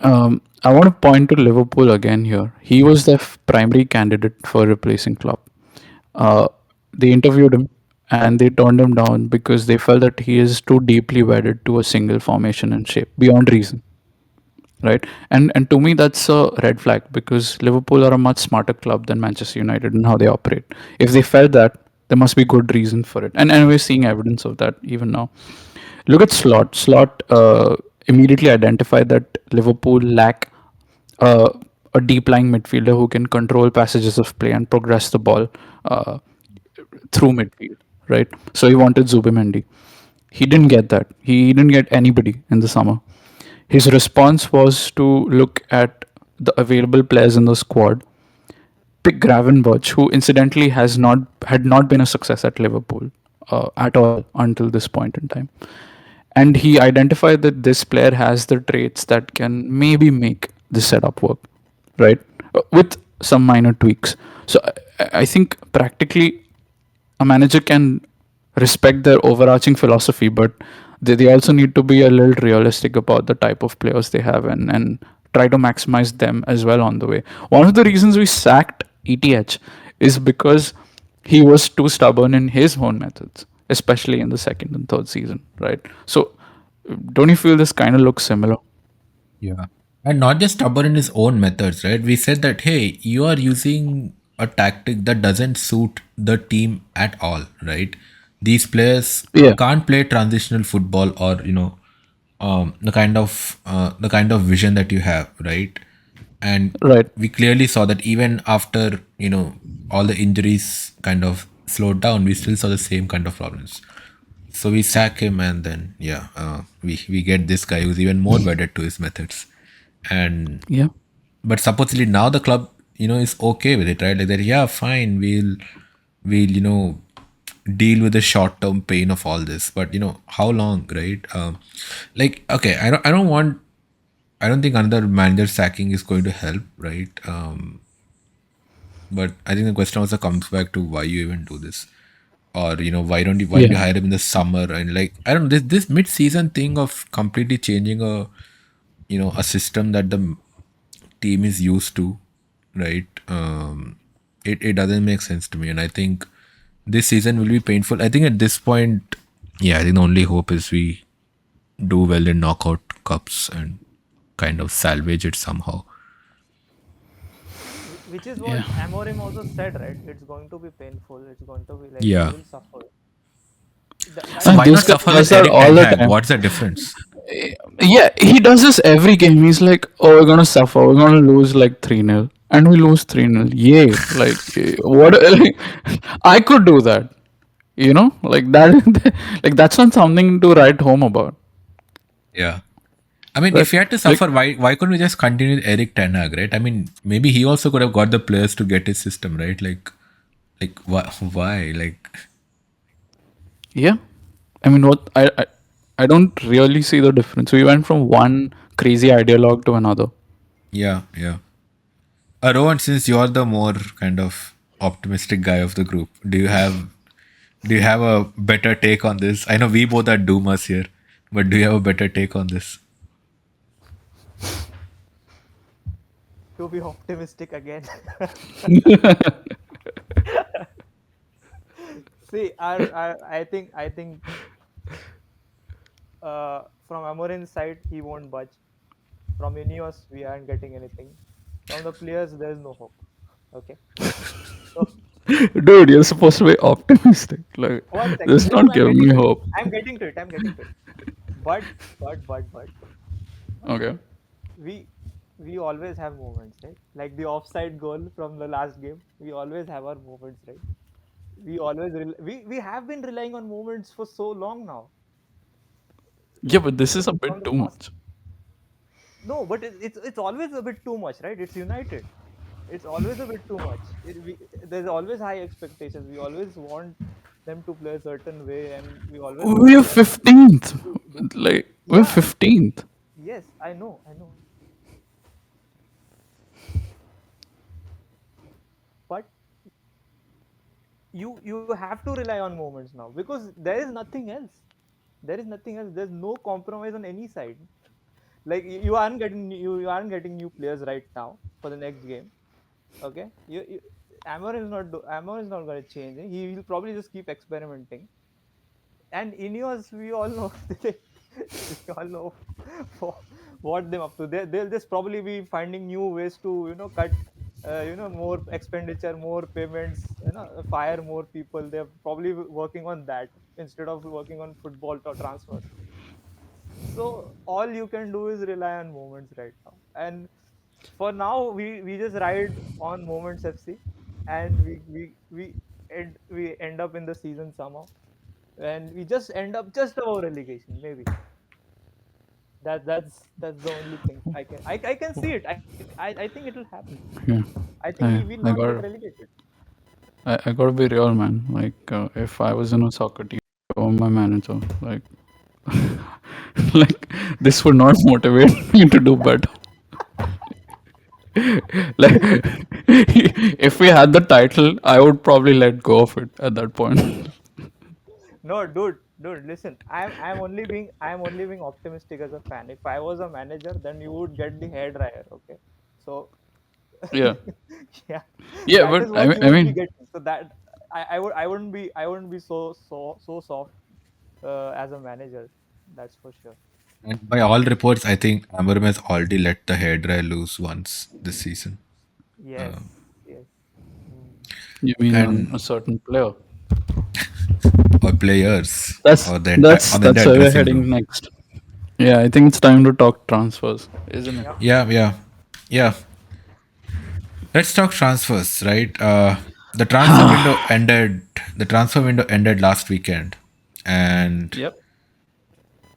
I want to point to Liverpool again here. He was the primary candidate for replacing Klopp. Uh, they interviewed him and they turned him down because they felt that he is too deeply wedded to a single formation and shape beyond reason, right? And to me that's a red flag because Liverpool are a much smarter club than Manchester United in how they operate. If they felt that, there must be good reason for it, and we're seeing evidence of that even now. Look at Slot immediately identified that Liverpool lack uh, a deep lying midfielder who can control passages of play and progress the ball uh, through midfield, right? So he wanted Zubimendi. He didn't get that. He didn't get anybody in the summer. His response was to look at the available players in the squad, pick Gravenberch, who incidentally had not been a success at Liverpool at all until this point in time. And he identified that this player has the traits that can maybe make the setup work, right? With some minor tweaks. So I think practically a manager can respect their overarching philosophy, but they also need to be a little realistic about the type of players they have and try to maximize them as well on the way. One of the reasons we sacked ETH is because he was too stubborn in his own methods, especially in the second and third season, right? So, don't you feel this kind of looks similar? Yeah. And not just stubborn in his own methods, right? We said that, hey, you are using a tactic that doesn't suit the team at all, right? These players Yeah, can't play transitional football or, the kind of vision that you have, right? And right. we clearly saw that even after, all the injuries kind of slowed down, we still saw the same kind of problems. So we sack him, and then we get this guy who's even more wedded to his methods, and Yeah, but supposedly now the club is okay with it, right? Like that, yeah, fine, we'll deal with the short term pain of all this, but how long, right? Like okay, I don't think another manager sacking is going to help, right? But I think the question also comes back to why you even do this, or why did yeah, you hire him in the summer? And like I don't know, this mid season thing of completely changing a system that the team is used to, right? It doesn't make sense to me, and I think this season will be painful. I think at this point, yeah, I think the only hope is we do well in knockout cups and kind of salvage it somehow. which is yeah. what Amorim also said, right? It's going to be painful. It's going to be like we Yeah. will suffer. That So is why This not guy suffer does with that Eric all Ten the Hag? time. What's the difference? Yeah, he does this every game. He's like, "Oh, we're gonna suffer. We're gonna lose like 3-0, and we lose 3-0. Yay! Like, what? Like, I could do that. Like that. Like that's not something to write home about, Yeah. I mean, right? if you had to Like, suffer, why couldn't we just continue with Eric Ten Hag, right? I mean, maybe he also could have got the players to get his system, right? Like why? Like, yeah. I mean, I don't really see the difference. We went from one crazy ideologue to another. yeah, yeah. Rowan, since you're the more kind of optimistic guy of the group, do you have a better take on this? I know we both are doomers here, but do you have a better take on this? to be optimistic again. See, I think from Amorim's side he won't budge. From Ineos we aren't getting anything. From the players there is no hope. Okay, so Dude, you're supposed to be optimistic. Like, one second. this No, no, not I'm giving getting me to it. hope. I'm getting to it. I'm getting to it. But Okay. we we always have moments, right? Like the offside goal from the last game. We always have our moments, right? We have been relying on moments for so long now. Yeah, Like but this is a from bit the too past. much. No, but it's always a bit too much, right? It's United. It's always a bit too much. There's always high expectations. We always want them to play a certain way, and we always We're want them 15th. to do. Like, we're Yeah, 15th. yes, I know. But you have to rely on moments now because there is nothing else. There is nothing else. There's no compromise on any side. Like you aren't getting new players right now for the next game. Okay, Amor is not going to change. He will probably just keep experimenting. And Ineos, we all know, we all know for what they're up to. They'll just probably be finding new ways to cut more expenditure, more payments, fire more people. They're probably working on that instead of working on football or transfers. So all you can do is rely on moments right now. And for now, we just ride on moments FC, and we end up in the season somehow, and we just end up just above relegation. Maybe that's the only thing I can see it. I think it'll happen. Yeah. I think we I, will I not get got relegated. I gotta be real, man. Like, if I was in a soccer team or my manager, like, like this would not motivate me to do better. Like, if we had the title, I would probably let go of it at that point. No, dude, listen. I'm only being optimistic as a fan. If I was a manager, then you would get the hair dryer. Okay, so Yeah, yeah, yeah, that but is what you I would be mean, getting. So that I wouldn't be so soft as a manager. That's for sure. And by all reports, I think Amarim has already let the hairdryer loose once this season. Yes, yes. Mm. you mean on a And certain player. or players That's or the entire that's or the that's entire where we're dressing heading room. next. Yeah, I think it's time to talk transfers, isn't it? Yep. Yeah, yeah, yeah. Let's talk transfers, right? The transfer window ended. The transfer window ended last weekend, and Yep.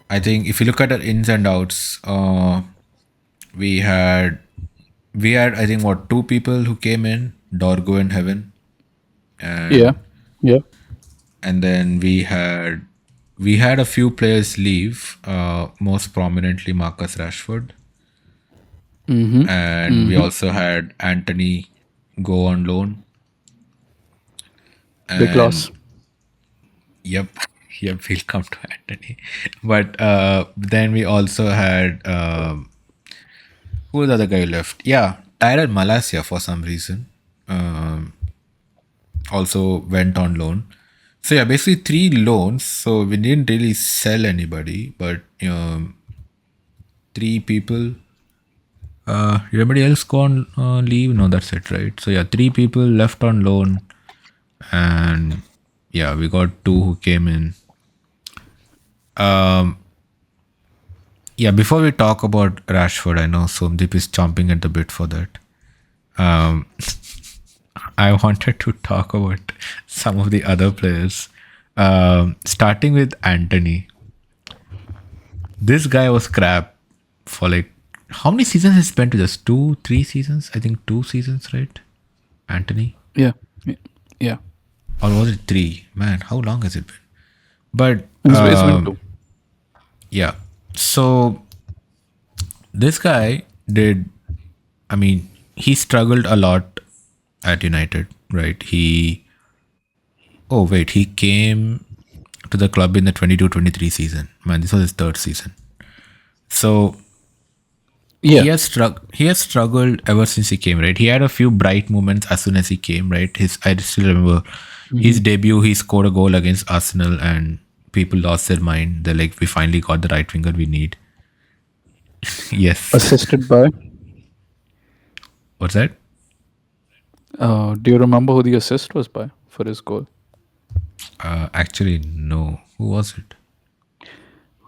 I think if you look at the ins and outs, we had we had I think what two people who came in, Dorgo and Heaven, Yeah. and Yeah. then we had a few players leave. Most prominently Marcus Rashford, Mm-hmm. and we Mm-hmm. also had Anthony go on loan, Big and loss. yep, yep, we'll come to Anthony. But then we also had who was the other guy left? Yeah, Tyler Malasia for some reason also went on loan. So yeah, basically three loans. So we didn't really sell anybody, but three people. Everybody else go on leave? No, that's it, right? So yeah, three people left on loan, and yeah, we got two who came in. Yeah, before we talk about Rashford, I know Somdeep is chomping at the bit for that. Um, I wanted to talk about some of the other players. Starting with Anthony. This guy was crap for like how many seasons has he spent with us? 2, 3 seasons? I think 2 seasons, right? Anthony? Yeah. Yeah. Yeah. Or was it three? Man, how long has it been? But It's been two. yeah. So this guy did, I mean, he struggled a lot at United, right? Oh, wait, he came to the club in the 22-23 season. Man, this was his third season. So Yeah. he has struggled ever since he came, right? He had a few bright moments as soon as he came, right? I still remember his debut. He scored a goal against Arsenal, and people lost their mind. They're like, we finally got the right winger we need. Yes. Assisted by. What's that? Do you remember who the assist was by for his goal? Actually, no. Who was it?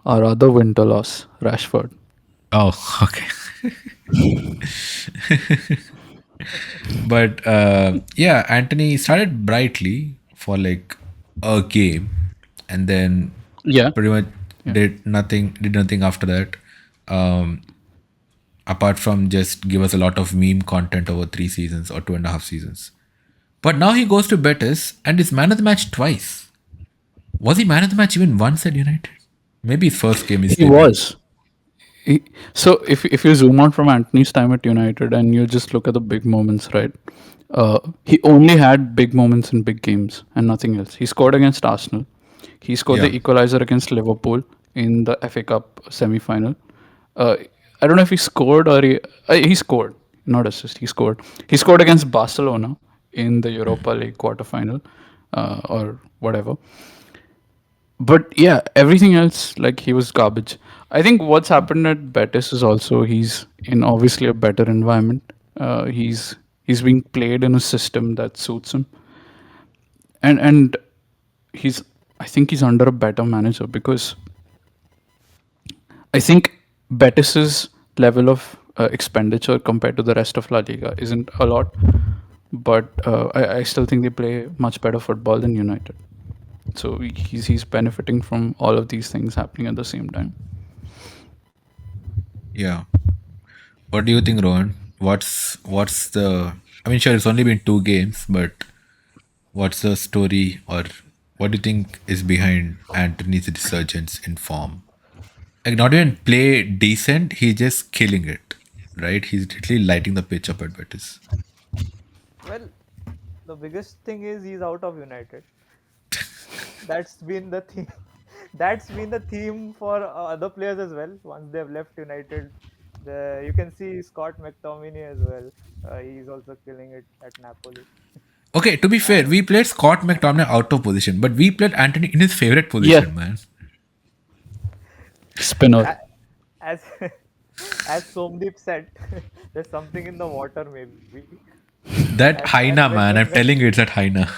Our other winter loss, Rashford. Oh, okay. But yeah, Anthony started brightly for like a game, and then Yeah, pretty much yeah. did nothing after that. Um, Apart from just give us a lot of meme content over 3 seasons or 2.5 seasons. But now he goes to Betis and is man of the match twice. Was he man of the match even once at United? Maybe his first game, his He debut. was. He, so if you zoom out from Anthony's time at United and you just look at the big moments, right? He only had big moments in big games and nothing else. He scored against Arsenal. He scored Yeah, the equalizer against Liverpool in the FA Cup semi-final. Uh, I don't know if he scored or he scored, not assist. He scored. He scored against Barcelona in the Europa League quarterfinal, or whatever. But yeah, everything else, like, he was garbage. I think what's happened at Betis is also he's in obviously a better environment. He's being played in a system that suits him, and he's I think he's under a better manager because I think Betis's level of expenditure compared to the rest of La Liga isn't a lot, but I still think they play much better football than United. So he's benefiting from all of these things happening at the same time. yeah. What do you think, Rohan? What's the? I mean, sure, it's only been 2 games, but what's the story, or what do you think is behind Anthony's resurgence in form? Like, not even play decent, he's just killing it, right? He's literally lighting the pitch up at Betis. Well, the biggest thing is he's out of United. That's been the theme. That's been the theme for other players as well. Once they've left United, you can see Scott McTominay as well. He's also killing it at Napoli. Okay, to be fair, And we played Scott McTominay out of position, but we played Anthony in his favorite Yeah, position, man. spinner. a- as as Somdeep said, there's something in the water maybe. That As Haina, man, I'm when telling you, it's that Haina.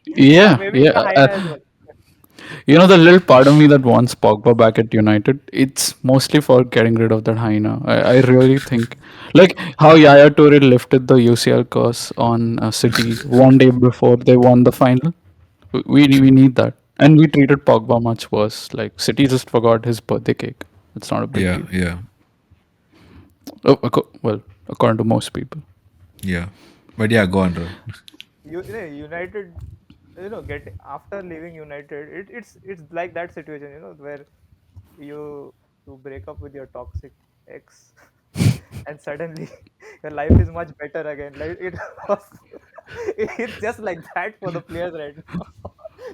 yeah, Yeah, maybe the yeah. Haina as well. The little part of me that wants Pogba back at United, it's mostly for getting rid of that Haina. I really think, like how Yaya Toure lifted the UCL curse on City one day before they won the final. We need that, and we treated Pogba much worse. Like, City just forgot his birthday cake. It's not a big Yeah, deal. yeah, Oh, well, according to most people. yeah. But yeah, go on, Ron. United, get after leaving United, it's like that situation, where you you break up with your toxic ex, and suddenly your life is much better again. Like it was, it's just like that for the players right now.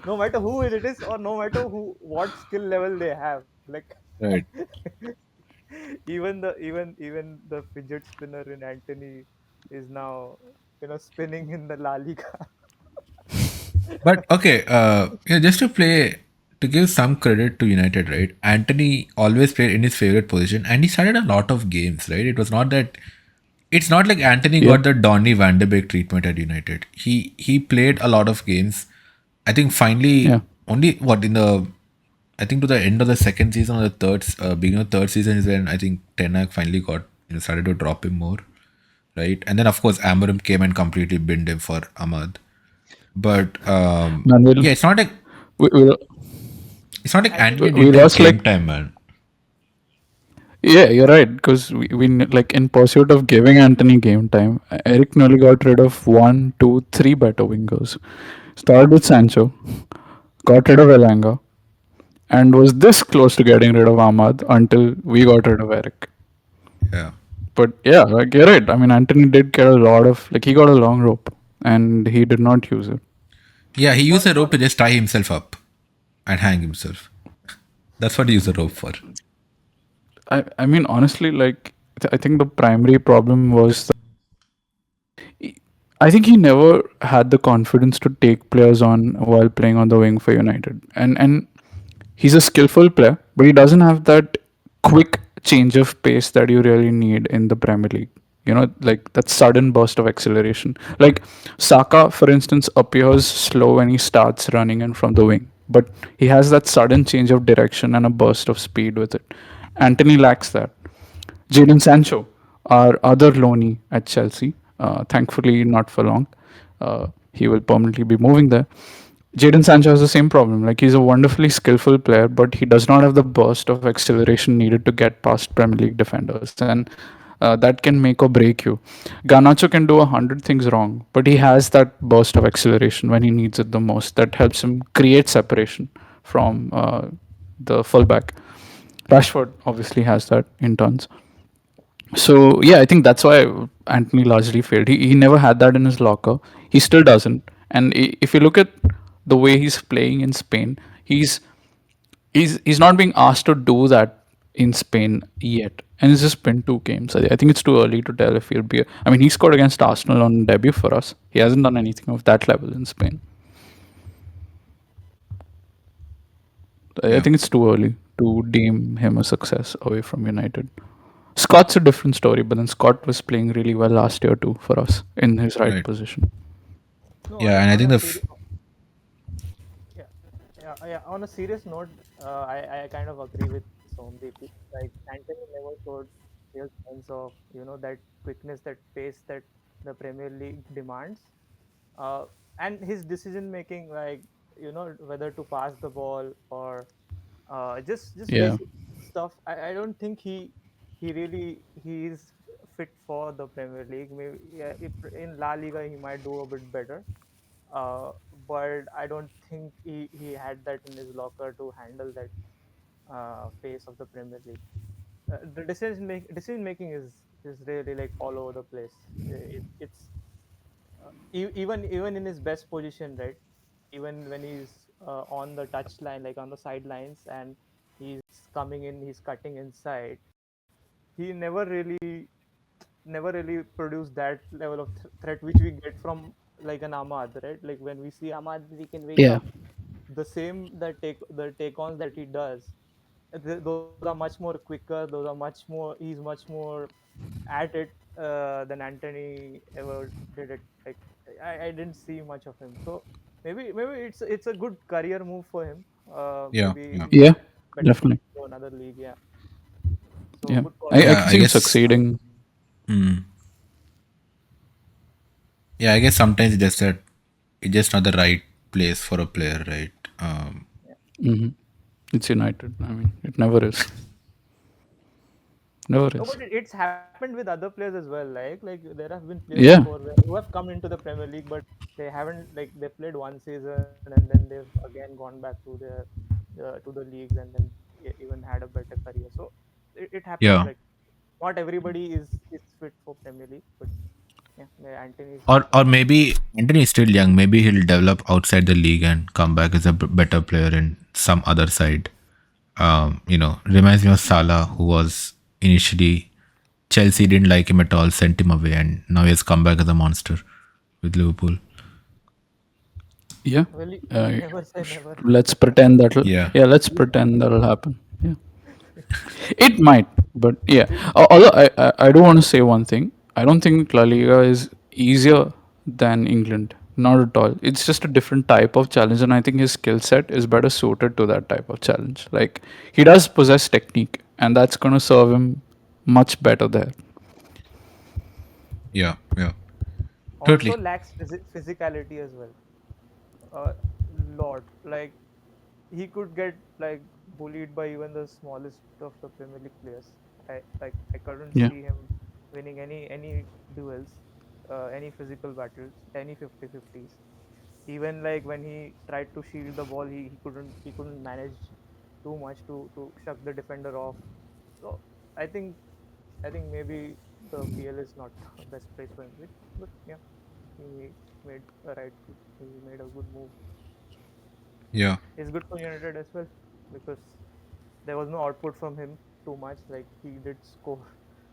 No matter who it is, or no matter what skill level they have, like Right. even the fidget spinner in Anthony is now spinning in the La Liga. But okay, just to give some credit to United, right? Anthony always played in his favorite position, and he started a lot of games, right? It's not like Anthony Yeah, got the Donny Van de Beek treatment at United. He played a lot of games. I think yeah. finally only what in the I think to the end of the second season or the beginning of third season is when I think Ten Hag finally got started to drop him more, right? And then of course Amorim came and completely binned him for Ahmad. But Man, yeah, it's not like we, we'll, it's not like I think Anthony we didn't have lost game like. time, man. Yeah, you're right. Because like, in pursuit of giving Anthony game time, Eric nearly got rid of one, two, three better wingers. Started with Sancho, got rid of Elanga, and was this close to getting rid of Ahmad until we got rid of Eric. Yeah. But yeah, like, you're right. I mean, Anthony did get a lot of, like, he got a long rope and he did not use it. Yeah, he used for a rope for to just tie himself up and hang himself. That's what he used the rope for. I mean, honestly, like, I think the primary problem was I think he never had the confidence to take players on while playing on the wing for United. And he's a skillful player, but he doesn't have that quick change of pace that you really need in the Premier League. Like that sudden burst of acceleration. Like, Saka, for instance, appears slow when he starts running in from the wing, but he has that sudden change of direction and a burst of speed with it. Anthony lacks that. Jadon Sancho. Our other loanee at Chelsea, thankfully not for long. He will permanently be moving there. Jadon Sancho has the same problem. Like he's a wonderfully skillful player, but he does not have the burst of acceleration needed to get past Premier League defenders, and that can make or break you. Garnacho can do 100 things wrong, but he has that burst of acceleration when he needs it the most. That helps him create separation from the fullback. Rashford obviously has that in tons. So yeah, I think that's why Anthony largely failed. He never had that in his locker. He still doesn't. And if you look at the way he's playing in Spain, he's he's not being asked to do that in Spain yet. And it's just been 2 games. I think it's too early to tell if he'll be. I mean, he scored against Arsenal on debut for us. He hasn't done anything of that level in Spain. I Yeah, think it's too early to deem him a success away from United. Scott's a different story, but then Scott was playing really well last year too for us in his right right. position. No, Yeah, and I on think a the serious, yeah, yeah. On a serious note, I kind of agree with Somdeep. Like Anthony never showed real sense of that quickness, that pace that the Premier League demands, uh, and his decision making, like whether to pass the ball or just Yeah, basic stuff. I don't think he is fit for the Premier League. Maybe yeah, if in La Liga he might do a bit better, uh, but I don't think he had that in his locker to handle that pace of the Premier League. The decision making is really like all over the place. It's even in his best position, right? Even when he's on the touch line, like on the sidelines, and he's coming in, he's cutting inside. He never really produced that level of threat which we get from like an Ahmad, right? Like when we see Ahmad, we can wake yeah, up. The same the take ons that he does, those are much more quicker. Those are much more. He's much more at it than Anthony ever did it. Like I didn't see much of him. So maybe it's a good career move for him. yeah, Maybe yeah, he's yeah, better definitely. for another league. Yeah. So Yeah, good call I from yeah. can I see him guess. succeeding. Mm, yeah, I guess sometimes it's just not the right place for a player, right? yeah. Hmm. It's United. I mean, it never is. Never No, is. but it's happened with other players as well. Like there have been players Yeah, before who have come into the Premier League, but they haven't like they played one season and then they've again gone back to their to the leagues and then even had a better career. So it happens. Yeah. Like not everybody is fit for Premier League, but yeah, Anthony is Or definitely. maybe Anthony is still young. Maybe he'll develop outside the league and come back as a better player in some other side. Reminds me of Salah, who was initially Chelsea didn't like him at all, sent him away, and now he has come back as a monster with Liverpool. yeah. Well, Uh, never say never. let's pretend that'll. Yeah, Yeah, let's He's pretend that'll happen. Yeah. It might, but yeah. Although I do want to say one thing. I don't think La Liga is easier than England. Not at all. It's just a different type of challenge, and I think his skill set is better suited to that type of challenge. Like he does possess technique, and that's going to serve him much better there. yeah, yeah. also Totally. lacks physicality as well. A lot. Like he could get like bullied by even the smallest of the Premier League players. I couldn't Yeah, see him winning any duels, any physical battles, any 50-50s. Even like when he tried to shield the ball, he couldn't manage too much to shuck the defender off. So I think I think maybe the PL is not the best place for him. But yeah, he made a he made a good move. Yeah, It's good for United as well because there was no output from him too much. Like he did score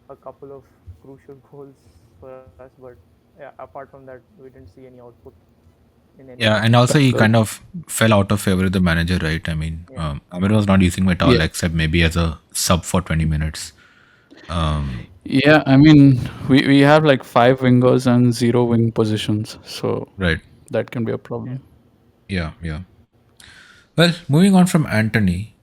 a couple of crucial goals for us, but yeah, apart from that, we didn't see any output in any yeah, game. and also that's he right. kind of fell out of favor with the manager, right? I mean, Yeah, Amir was not using him at all, Yeah, except maybe as a sub for 20 minutes. Um, yeah. I mean, we have like 5 wingers and 0 wing positions, so right. that can be a yeah. problem. Yeah, yeah. Well, moving on from Anthony.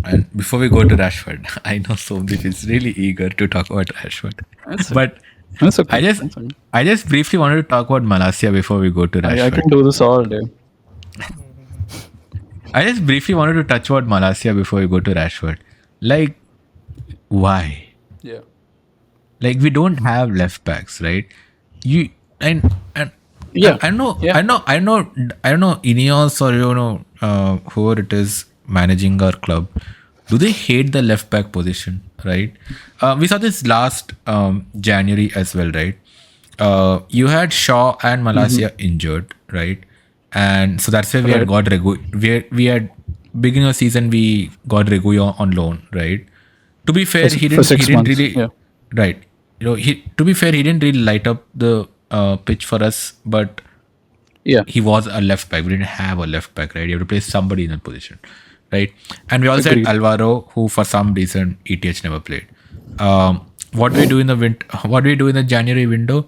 And before we go to Rashford, I know Somdeep is really eager to talk about Rashford, That's it. but That's okay. I just That's okay. I just briefly wanted to talk about Malasia before we go to I can Rashford. do this all day. I just briefly wanted to touch about Malasia before we go to Rashford. Like, why? Yeah. Like, we don't have left backs, right? You and Yeah. I know, Yeah. I don't know Ineos or whoever it is managing our club. Do they hate the left back position? Right? We saw this last January as well, right? You had Shaw and Mm-hmm. Malasia injured, right? And so that's why we had Right. got we had beginning of season we got Reguilon on loan, right? To be fair, For he 6 didn't months. really Yeah. right. He to be fair, he didn't really light up the pitch for us, but Yeah. he was a left back. We didn't have a left back, right? You have to play somebody in that position, right? And we also had Agreed. Alvaro, who for some reason ETH never played. What do we do in the What do we do in the January window?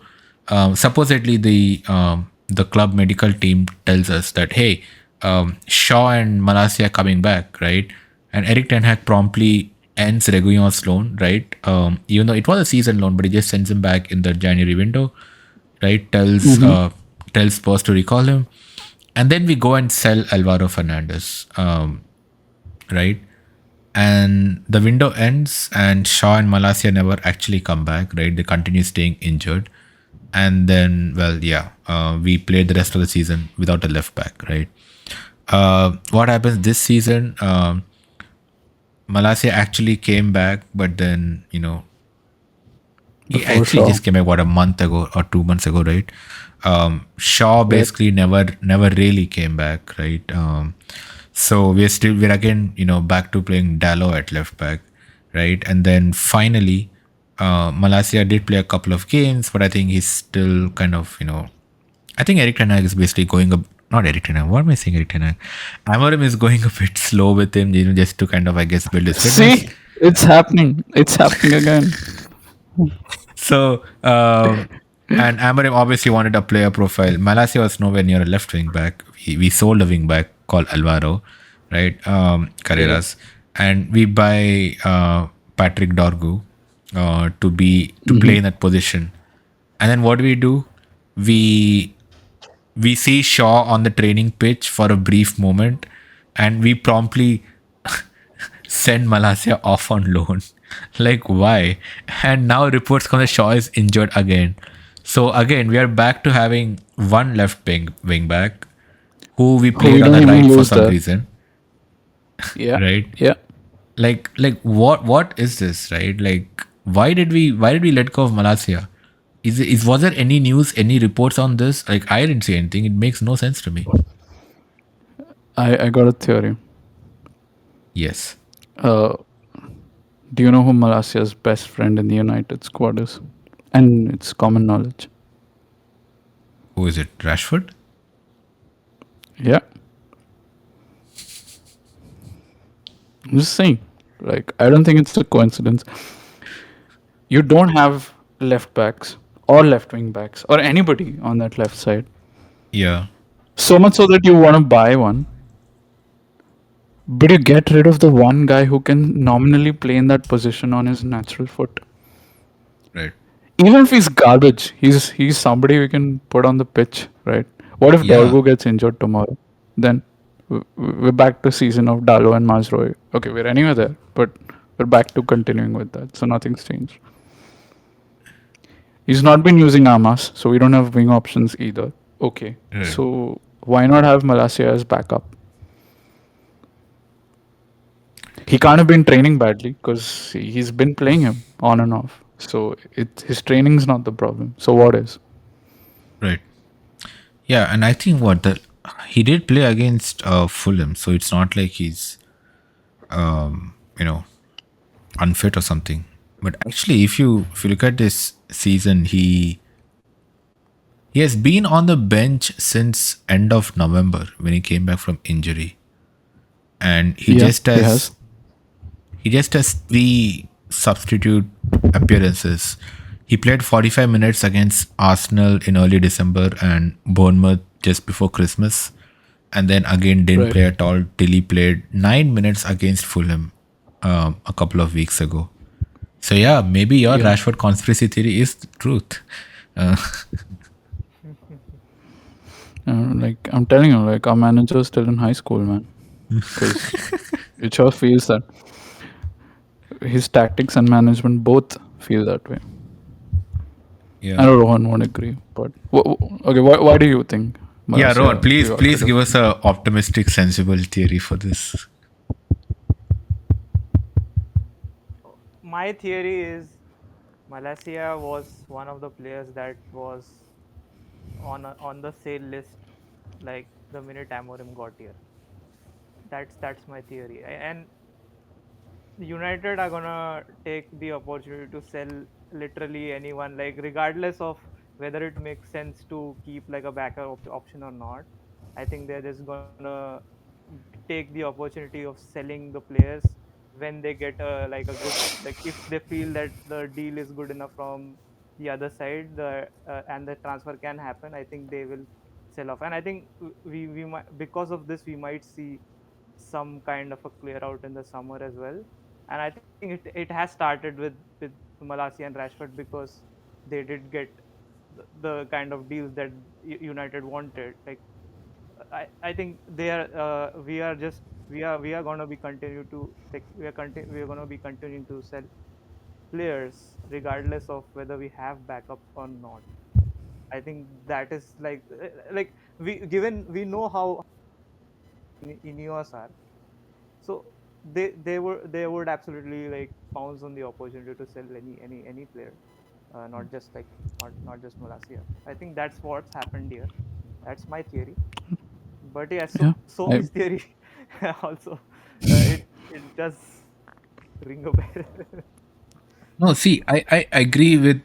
Supposedly the club medical team tells us that hey, Shaw and Malasia are coming back, right? And Eric Ten Hag promptly ends Reguilon's loan, right? Even though it was a season loan, but he just sends him back in the January window, right? Mm-hmm. Tells Spurs to recall him, and then we go and sell Alvaro Fernandez, right? And the window ends, and Shaw and Malasia never actually come back, right? They continue staying injured, and then we played the rest of the season without a left back, right? What happens this season? Malasia actually came back, but then he Before actually Shaw. just came back what a month ago or 2 months ago, right? Shaw Right. basically never really came back, right? So we're again back to playing Dallo at left back, right? And then finally, Malasia did play a couple of games, but I think he's still kind of I think Eric Ten Hag is basically going up. Not Eric Ten Hag. What am I saying? Eric Ten Hag. Amorim is going a bit slow with him, just to kind of I guess build his fitness. See, it's happening. It's happening again. So, and Amarim obviously wanted a player profile. Malasia was nowhere near a left wing back. We sold a wing back called Alvaro, right? Yeah. Carreras. And we buy Patrick Dorgu to play Mm-hmm. in that position. And then what do? We we see Shaw on the training pitch for a brief moment, and we promptly send Malasia off on loan. Like, why? And now reports come that Shaw is injured again. So, again, we are back to having one left wing back who we Who we played on don't the even right for use some there. reason, Yeah. right? Yeah. Like what is this, right? Like, why did we let go of Malasia? Was there any news, any reports on this? Like, I didn't see anything. It makes no sense to me. I got a theory. Yes. Uh, do you know who Malasia's best friend in the United squad is? And it's common knowledge. Who is it? Rashford? Yeah. I'm just saying. Like, I don't think it's a coincidence. You don't have left backs or left wing backs or anybody on that left side. Yeah. So much so that you want to buy one, but you get rid of the one guy who can nominally play in that position on his natural foot. Right. Even if he's garbage, he's somebody we can put on the pitch, right? What if Yeah. Dorgu gets injured tomorrow? Then we're back to season of Dalo and Mazroy. Okay, we're anywhere there, but we're back to continuing with that. So nothing's changed. He's not been using Amas, so we don't have wing options either. Okay, Right. so why not have Malasia as backup? He can't have been training badly because he's been playing him on and off. So his training's not the problem. So what is? Right. Yeah, and I think he did play against Fulham, so it's not like he's um, you know unfit or something. But actually, if you look at this season, he has been on the bench since end of November when he came back from injury, and Yeah, he has. he just has three substitute appearances. He played 45 minutes against Arsenal in early December and Bournemouth just before Christmas. and then again didn't Right. play at all till he played 9 minutes against Fulham a couple of weeks ago. So yeah, maybe your Yeah. Rashford conspiracy theory is the truth. Uh, Like I'm telling you, like our manager is still in high school, man. Because it sure feels that his tactics and management both feel that way. I yeah, know Rohan won't agree, but okay, why do you think yeah, Rohan, Malaysia we please, got please rid of give us him? a optimistic, sensible theory for this. My theory is Malaysia was one of the players that was on the sale list like the minute Amorim got here. That's my theory. And United are gonna take the opportunity to sell literally anyone, like regardless of whether it makes sense to keep like a backup option or not. I think they're just gonna take the opportunity of selling the players when they get a like a good, like if they feel that the deal is good enough from the other side, the and the transfer can happen. I think they will sell off, and I think we might, because of this we might see some kind of a clear out in the summer as well. And I think it has started with Malacia and Rashford, because they did get the kind of deals that United wanted. Like I think they are we are just we are going to be continue to like we are going to be continuing to sell players regardless of whether we have backup or not. I think that is like we given we know how Ineos are. So they would absolutely like pounce on the opportunity to sell any player, not just like not just Malacia. I think that's what's happened here. That's my theory. But yeah, Yeah. I Somi's theory also, it does ring a bell. No, see, I agree with,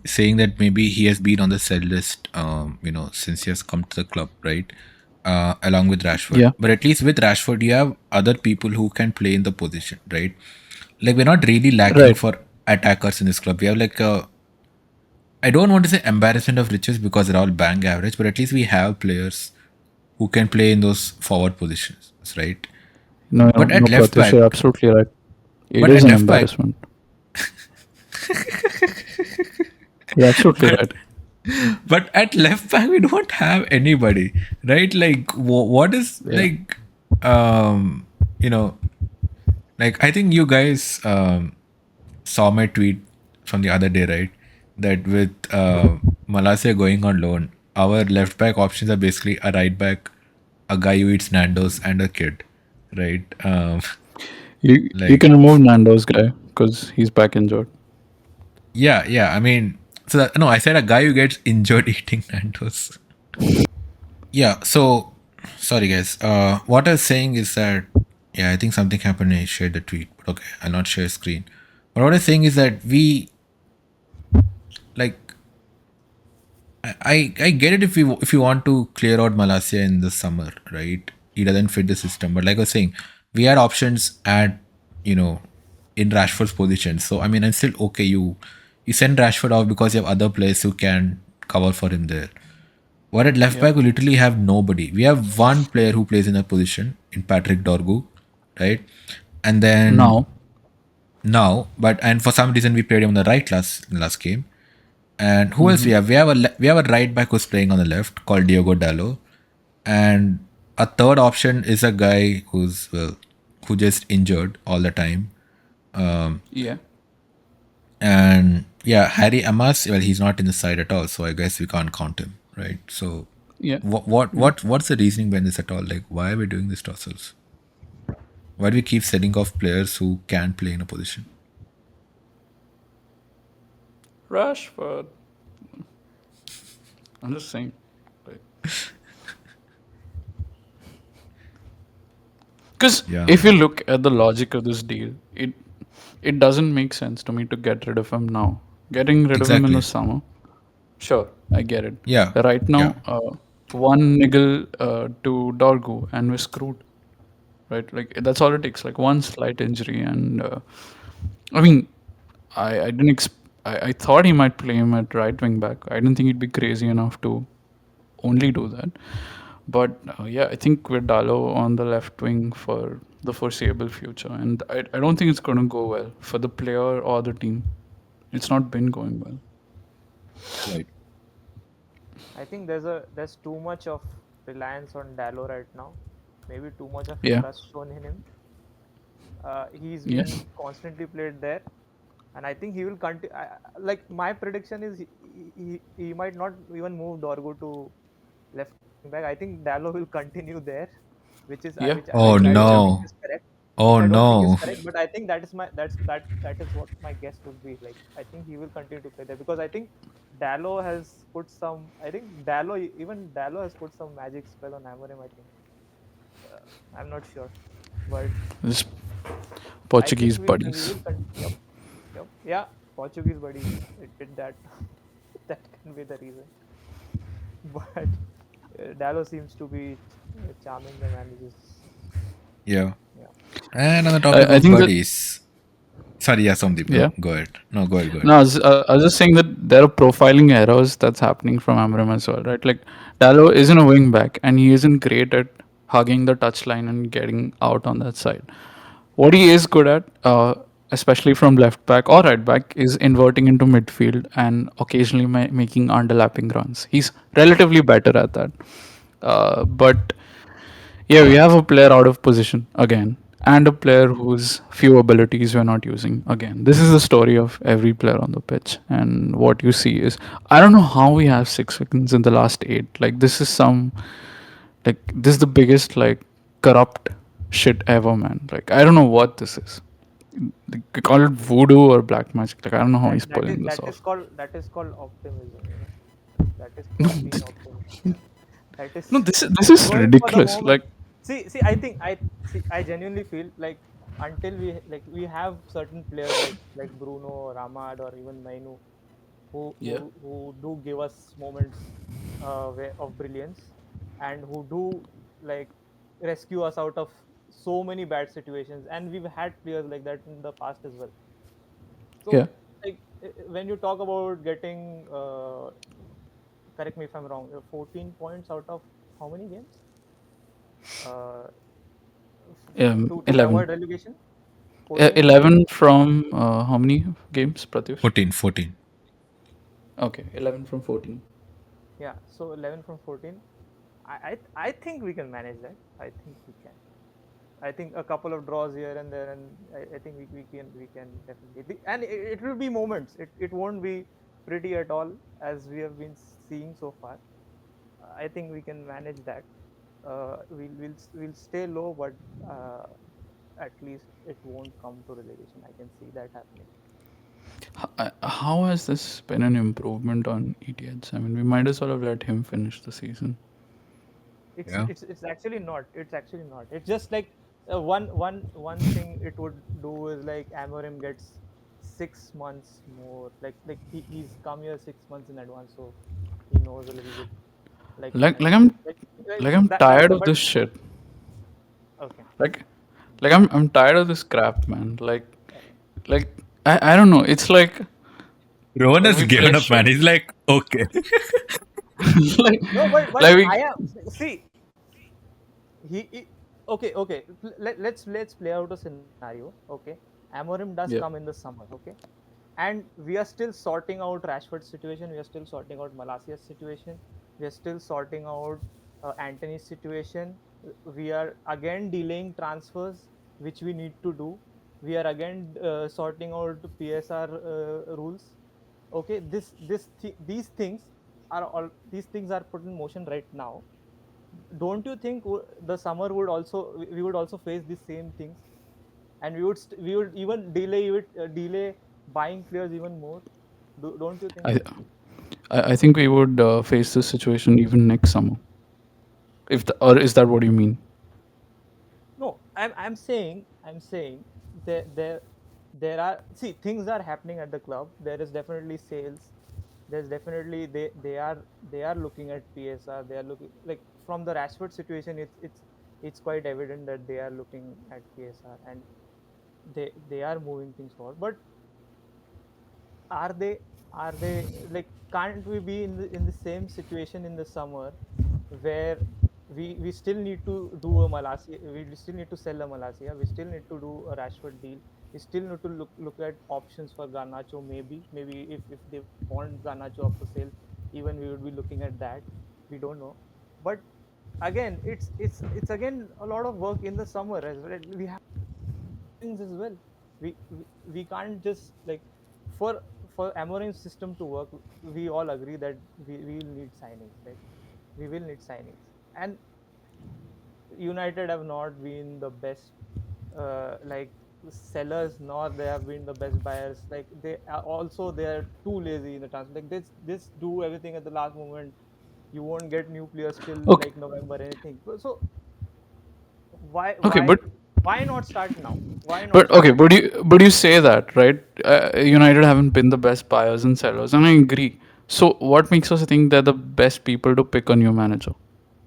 saying that maybe he has been on the sell list, since he has come to the club, right? Along with Rashford. yeah. But at least with Rashford, you have other people who can play in the position, right? Like, we're not really lacking Right. for attackers in this club. We have like I don't want to say embarrassment of riches because they're all bang average, but at least we have players who can play in those forward positions, right? No, no, But at no, left Pratyush, back, you're absolutely right. It but is at an left back, embarrassment. You're absolutely but right. but at left back we don't have anybody, right? Like what is Yeah. um you know like I think you guys saw my tweet from the other day, right? That with Malasia going on loan, our left back options are basically a right back, a guy who eats Nando's, and a kid, right? You Like can remove Nando's guy because he's back injured. yeah, I mean, so that, no, I said a guy who gets injured eating Nando's. Yeah, so sorry guys. What I was saying is that yeah, I think something happened and I shared the tweet. But okay, I'll not share screen. But what I'm saying is that we like I get it if you want to clear out Malasia in the summer, right? He doesn't fit the system. But like I was saying, we had options at you know in Rashford's position. So I mean, I'm still okay. You send Rashford off because you have other players who can cover for him there. What at left Yeah. back, we literally have nobody. We have one player who plays in that position in Patrick Dorgu, right? And then Now. now, but and for some reason we played him on the right last game. And who else Hmm. we have? We have a right back who's playing on the left called Diogo Dallo, and a third option is a guy who just injured all the time. Um, Yeah. and yeah, Harry Amas. Well, he's not in the side at all, so I guess we can't count him, right? So, Yeah. Yeah. what's the reasoning behind this at all? Like, why are we doing this to ourselves? Why do we keep selling off players who can play in a position? Rashford. I'm just saying. Because Yeah, if you look at the logic of this deal, it doesn't make sense to me to get rid of him now. Getting rid of him in the exactly. summer, sure, I get it. Yeah, Right yeah, now, one niggle to Dorgu and we're screwed. Right, like that's all it takes. Like one slight injury, and I mean, I didn't. I thought he might play him at right wing back. I didn't think he'd be crazy enough to only do that. But yeah, I think with Dalo on the left wing for the foreseeable future, and I don't think it's going to go well for the player or the team. It's not been going well. Right. I think there's too much of reliance on Dallo right now. Maybe too much of Yeah, trust shown in him. He's yeah, been constantly played there, and I think he will continue. Like my prediction is he might not even move Dorgo to left wing back. I think Dallo will continue there, yeah. Oh which I don't Individual. think no. is correct. Which Oh I don't think is no. correct, but I think that is what my guess would be. Like I think he will continue to play there because I think Dallo has put some. I think Dallo has put some magic spell on Amorim. I think I'm not sure, but This I think Portuguese we buddies. will. Yep, yep, yeah. Portuguese buddies. It did that. That can be the reason. But Dallo seems to be charming them, and just Yeah. yeah. And on the topic I of think that buddies. Sorry, yeah, Somdeep, yeah. go ahead. No, go ahead, go ahead. No, I was just saying that there are profiling errors that's happening from Amram as well, right? Like Dallo isn't a wing back, and he isn't great at hugging the touchline and getting out on that side. What he is good at, especially from left back or right back, is inverting into midfield and occasionally making underlapping runs. He's relatively better at that. But yeah, we have a player out of position again, and a player whose few abilities we're not using again. This is the story of every player on the pitch, and what you see is I don't know how we have 6 seconds in the last 8. Like this is the biggest like corrupt shit ever, man. Like I don't know what this is. They call it voodoo or black magic. Like I don't know how that he's that is pulling this that is off. called that is called optimism. That is No, called being optimistic. That is no, this is going for the ridiculous. moment. Like See, I genuinely feel like until we have certain players like Bruno or Ahmad or even Mainu yeah, who do give us moments of brilliance, and who do like rescue us out of so many bad situations, and we've had players like that in the past as well. yeah. So like when you talk about getting correct me if I'm wrong, 14 points out of how many games uh, to 11. avoid relegation? 14 points. 11 from how many games, Pratyush? 14, 14. Okay, 11 from 14. Yeah, so 11 from 14. I think we can manage that. I think we can. I think a couple of draws here and there, and I think we can definitely. And it will be moments. It won't be pretty at all as we have been seeing so far. I think we can manage that. We'll stay low, but at least it won't come to relegation. I can see that happening. How has this been an improvement on ETH? I mean, we might as well have let him finish the season. Yeah. It's actually not. It's actually not. It's just like one thing it would do is like Amorim gets 6 months more. Like he's come here 6 months in advance, so he knows a little bit. Like Like, like and I'm, like like I'm that. tired of But this shit. okay. Like, like I'm tired of this crap, man. Like I don't know. It's Rowan like has we play given up, man. shit. He's like, okay. like, No, but like we, I am see he okay. Let's play out a scenario. Okay, Amorim does yeah, come in the summer. Okay, and we are still sorting out Rashford's situation. We are still sorting out Malacia's situation. We are still sorting out Anthony's situation. We are again delaying transfers, which we need to do. We are again sorting out PSR rules. Okay, these things are put in motion right now. Don't you think the summer would also we would also face the same things, and we would even delay buying players even more? Don't you think I, so? I think we would face this situation even next summer. Or is that what you mean? No, I'm saying there there are see things are happening at the club. There is definitely sales. There's definitely they are looking at PSR. They are looking like from the Rashford situation. It's quite evident that they are looking at PSR, and they are moving things forward. But are they like can't we be in the same situation in the summer where we still need to do a Malasia. We still need to sell a Malasia. We still need to do a Rashford deal. We still need to look at options for Garnacho. Maybe if they want Garnacho up for sale, even we would be looking at that. We don't know, but again, it's again a lot of work in the summer as well. We have things as well. We can't just like for for Amorim's system to work. We all agree that we will need signings, right? We will need signings, and United have not been the best like sellers, nor they have been the best buyers. Like they are also they are too lazy in the transfer. Like this do everything at the last moment. You won't get new players till Okay, like November anything. So why okay, why why not start now? Why not but start okay, now? but you say that, right? United haven't been the best buyers and sellers, and I agree. So what makes us think they're the best people to pick a new manager?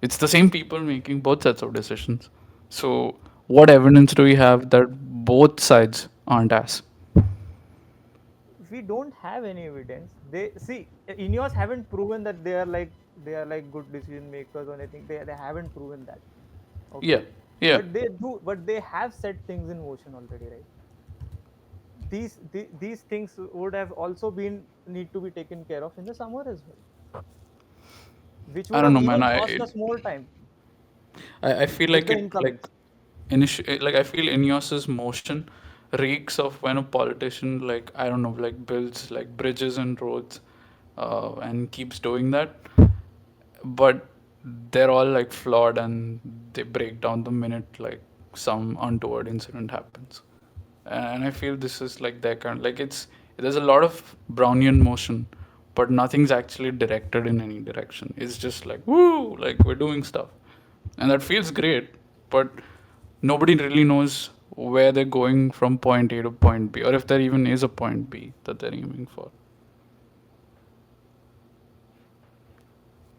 It's the same people making both sets of decisions. So what evidence do we have that both sides aren't as? We don't have any evidence. They see Ineos haven't proven that they are like good decision makers or anything. They haven't proven that. Yeah, Okay, yeah. but they have set things in motion already, right? These things would have also been need to be taken care of in the summer as well, which I would don't have know, man. even cost us more time I feel with like the it like incomings. like I feel Ineos's motion reeks of when a politician, like, I don't know, like builds like bridges and roads, and keeps doing that, but they're all like flawed and they break down the minute like some untoward incident happens. And I feel this is like their kind, like it's there's a lot of Brownian motion, but nothing's actually directed in any direction. It's just like woo, like we're doing stuff, and that feels great, but nobody really knows where they're going from point A to point B, or if there even is a point B that they're aiming for.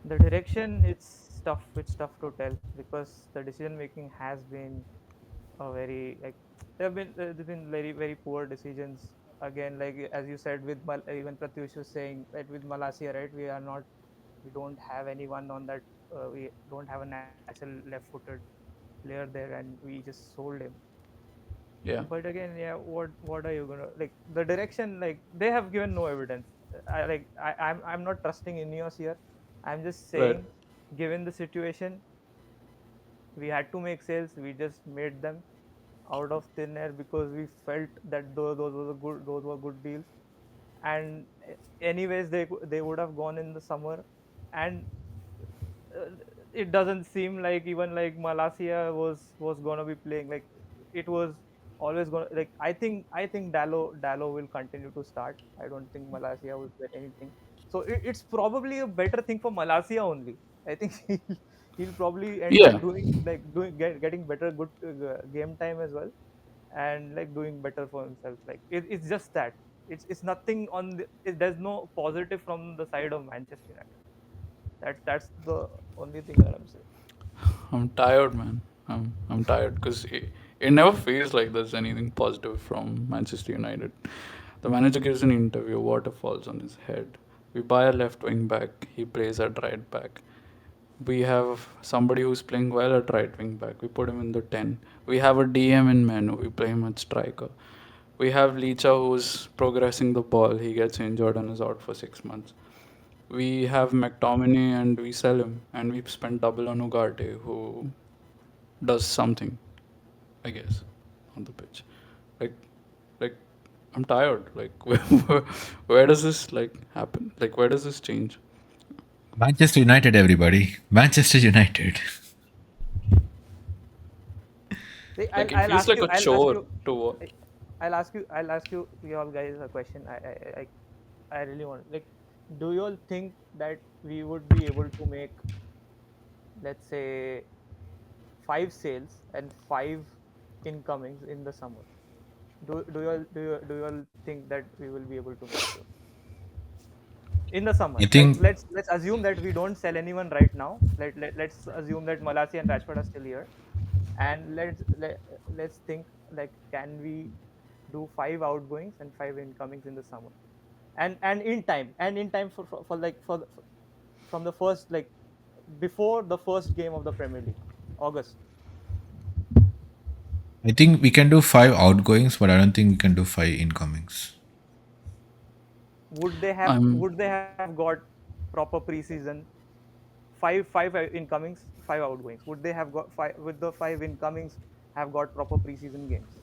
The direction it's tough to tell because the decision making has been a very like there've been very poor decisions again, like as you said with even Pratyush was saying that with Malasia, right? We don't have anyone on that. We don't have a natural left-footed player there, and we just sold him. Yeah, But again, yeah, what are you gonna like the direction? Like they have given no evidence. I'm not trusting Ineos here. I'm just right. saying, given the situation, we had to make sales. We just made them out of thin air because we felt that those were good deals. And anyways, they would have gone in the summer, and uh, it doesn't seem like even like Malasia was gonna be playing. Like it was always gonna like I think Dallo will continue to start. I don't think Malasia will get anything. So it's probably a better thing for Malasia only. I think he'll probably end Yeah, up getting better good game time as well, and like doing better for himself. Like it's just that it's nothing there's no positive from the side of Manchester United. That's the only thing that I'm saying. I'm tired, man. I'm tired because it never feels like there's anything positive from Manchester United. The manager gives an interview, water falls on his head. We buy a left wing back, he plays at right back. We have somebody who's playing well at right wing back, we put him in the 10. We have a DM in Menu, we play him at striker. We have Licha who's progressing the ball, he gets injured and is out for 6 months. We have McTominay and we sell him, and we spend double on Ugarte who does something, I guess, on the pitch. Like, like I'm tired. Like, where does this like happen? Like, where does this change? Manchester United, everybody. Manchester United. See, Like, it feels like a chore to watch. I- I'll ask you all guys a question. I really want like, do you all think that we would be able to make, let's say, five sales and five incomings in the summer? Do you all think that we will be able to make so in the summer? You Like think let's assume that we don't sell anyone right now. Let's assume that Malasi and Rashford are still here, and let's think like, can we do five outgoings and five incomings in the summer, and in time for like for from the first like before the first game of the Premier League, August. I think we can do 5 outgoings, but I don't think we can do 5 incomings. I'm Would they have got proper preseason? Five incomings, 5 outgoings. Would they have got five with the 5 incomings? Have got proper preseason games?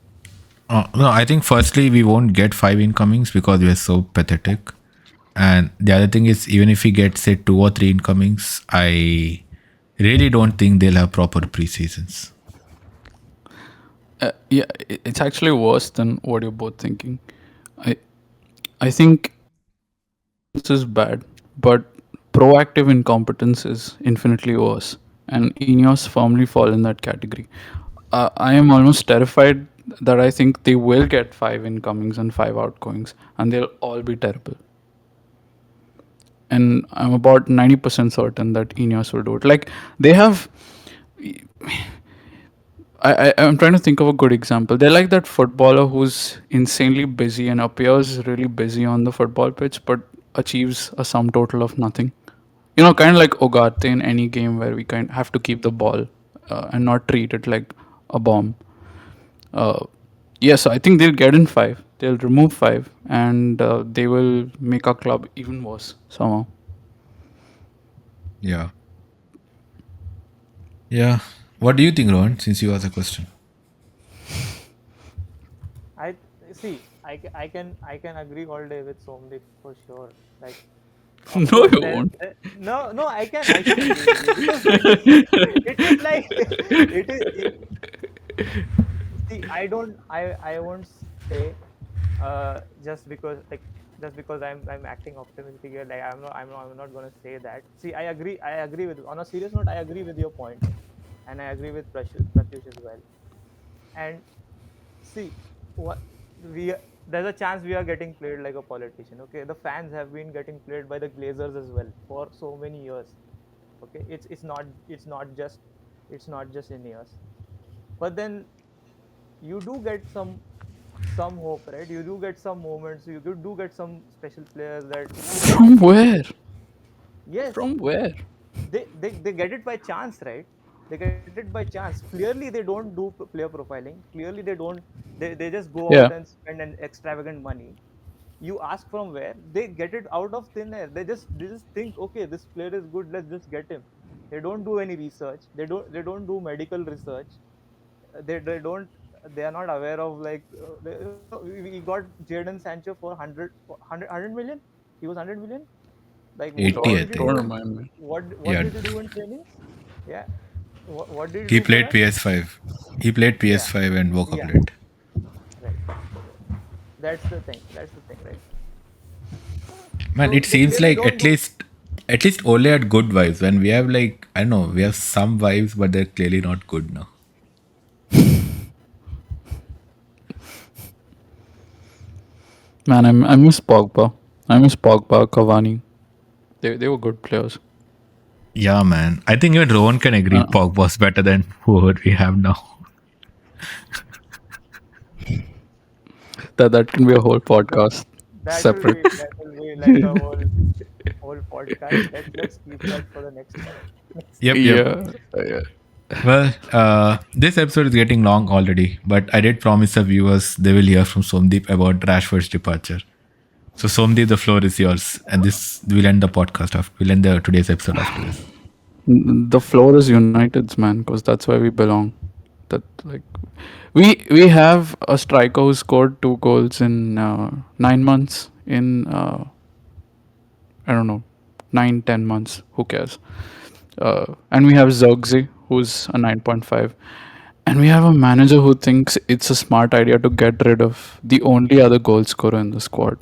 No, I think firstly we won't get 5 incomings because we are so pathetic. And the other thing is, even if we get say 2 or 3 incomings, I really don't think they'll have proper preseasons. yeah, it's actually worse than what you're both thinking. I I think this is bad, but proactive incompetence is infinitely worse, and Ineos firmly fall in that category. I am almost terrified that I think they will get 5 incomings and 5 outgoings, and they'll all be terrible. And I'm about 90% certain that Ineos will do it. Like they have, I'm trying to think of a good example. They're like that footballer who's insanely busy and appears really busy on the football pitch, but achieves a sum total of nothing. You know, kind of like Ogate in any game where we kind of have to keep the ball and not treat it like a bomb. Uh, yes, I think they'll get in 5. They'll remove 5, and they will make our club even worse somehow. Yeah. Yeah. What do you think, Rohan, since you asked a question? I see. I can agree all day with Somdeep for sure. Like, of No, course, you won't. no. I can agree with you because it is like it is. See, I won't say just because just because I'm acting optimistic here. Like I'm not gonna say that. See, I agree with on a serious note. I agree with your point, and I agree with Pratyush as well. And see, what we there's a chance we are getting played like a politician. Okay, the fans have been getting played by the Glazers as well for so many years. Okay, it's not just in years. But then you do get some hope, right? You do get some moments. Do get some special players that From where? yes, From where? they get it by chance, right? They get it by chance. Clearly they don't do player profiling. Clearly they just go out Yeah. and spend an extravagant money. You ask from where? They get it out of thin air. They just think, okay, this player is good, let's just get him. They don't do any research. They don't do medical research. They don't they are not aware of like we got Jadon Sancho for 100 million. He was 100 million. Like what 80, I did he do Don't think. in remind me. what Yeah. did he do in trainings? Yeah, what did he He do for played us? PS5. He played Yeah, PS5 and woke up yeah, late. right. That's the thing, right? Man, So it they seems clearly like don't do. at least Ole had good vibes. When we have like I don't know, we have some vibes, but they're clearly not good now. Man, I miss Pogba. I miss Pogba, Cavani. They were good players. Yeah, man. I think even Rowan can agree Uh, Pogba's better than whoever we have now. that can be a whole podcast separate. That will be like a whole podcast. Let's keep that for the next one. Next Yep, episode. yep. Yeah, yeah. Well, this episode is getting long already, but I did promise the viewers they will hear from Somdeep about Rashford's departure. So Somdeep, the floor is yours, and this will end the podcast after. We'll end the today's episode after this. The floor is United's, man, because that's where we belong. That like we have a striker who scored 2 goals in 9 months. In I don't know, 9 10 months. Who cares? And we have Zogzi, who's a 9.5. And we have a manager who thinks it's a smart idea to get rid of the only other goal scorer in the squad.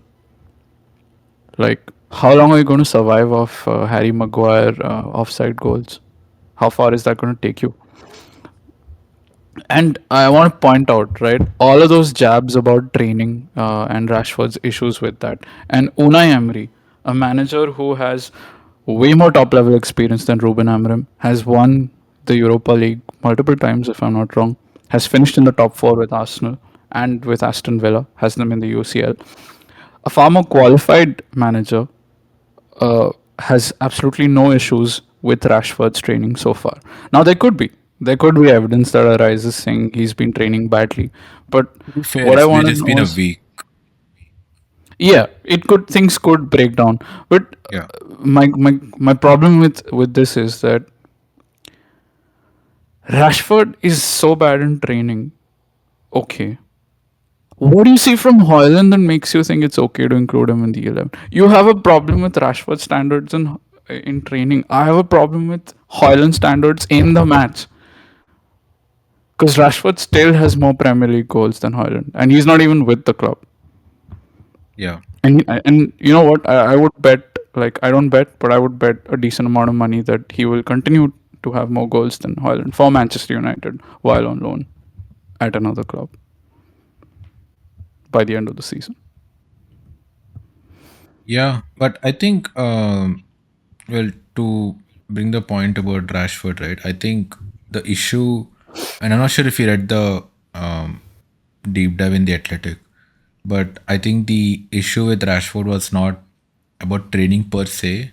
Like, how long are you going to survive off Harry Maguire offside goals? How far is that going to take you? And I want to point out, right, all of those jabs about training and Rashford's issues with that. And Unai Emery, a manager who has way more top level experience than Ruben Amorim, has won the Europa League multiple times, if I'm not wrong, has finished in the top 4 with Arsenal and with Aston Villa, has them in the UCL. A far more qualified manager has absolutely no issues with Rashford's training so far. Now there could be evidence that arises saying he's been training badly, but To be fair, what I it's want to just been know a is, week. yeah, it could things could break down, but Yeah. my problem with this is that Rashford is so bad in training. Okay, what do you see from Hoyland that makes you think it's okay to include him in the 11? You have a problem with Rashford standards in training. I have a problem with Hoyland standards in the match because Rashford still has more Premier League goals than Hoyland, and he's not even with the club. Yeah. And you know what? I would bet, like, I don't bet, but I would bet a decent amount of money that he will continue to have more goals than Hoyland for Manchester United while on loan at another club by the end of the season. Yeah. But I think, well, to bring the point about Rashford, right? I think the issue, and I'm not sure if you read the deep dive in the Athletic, but I think the issue with Rashford was not about training per se,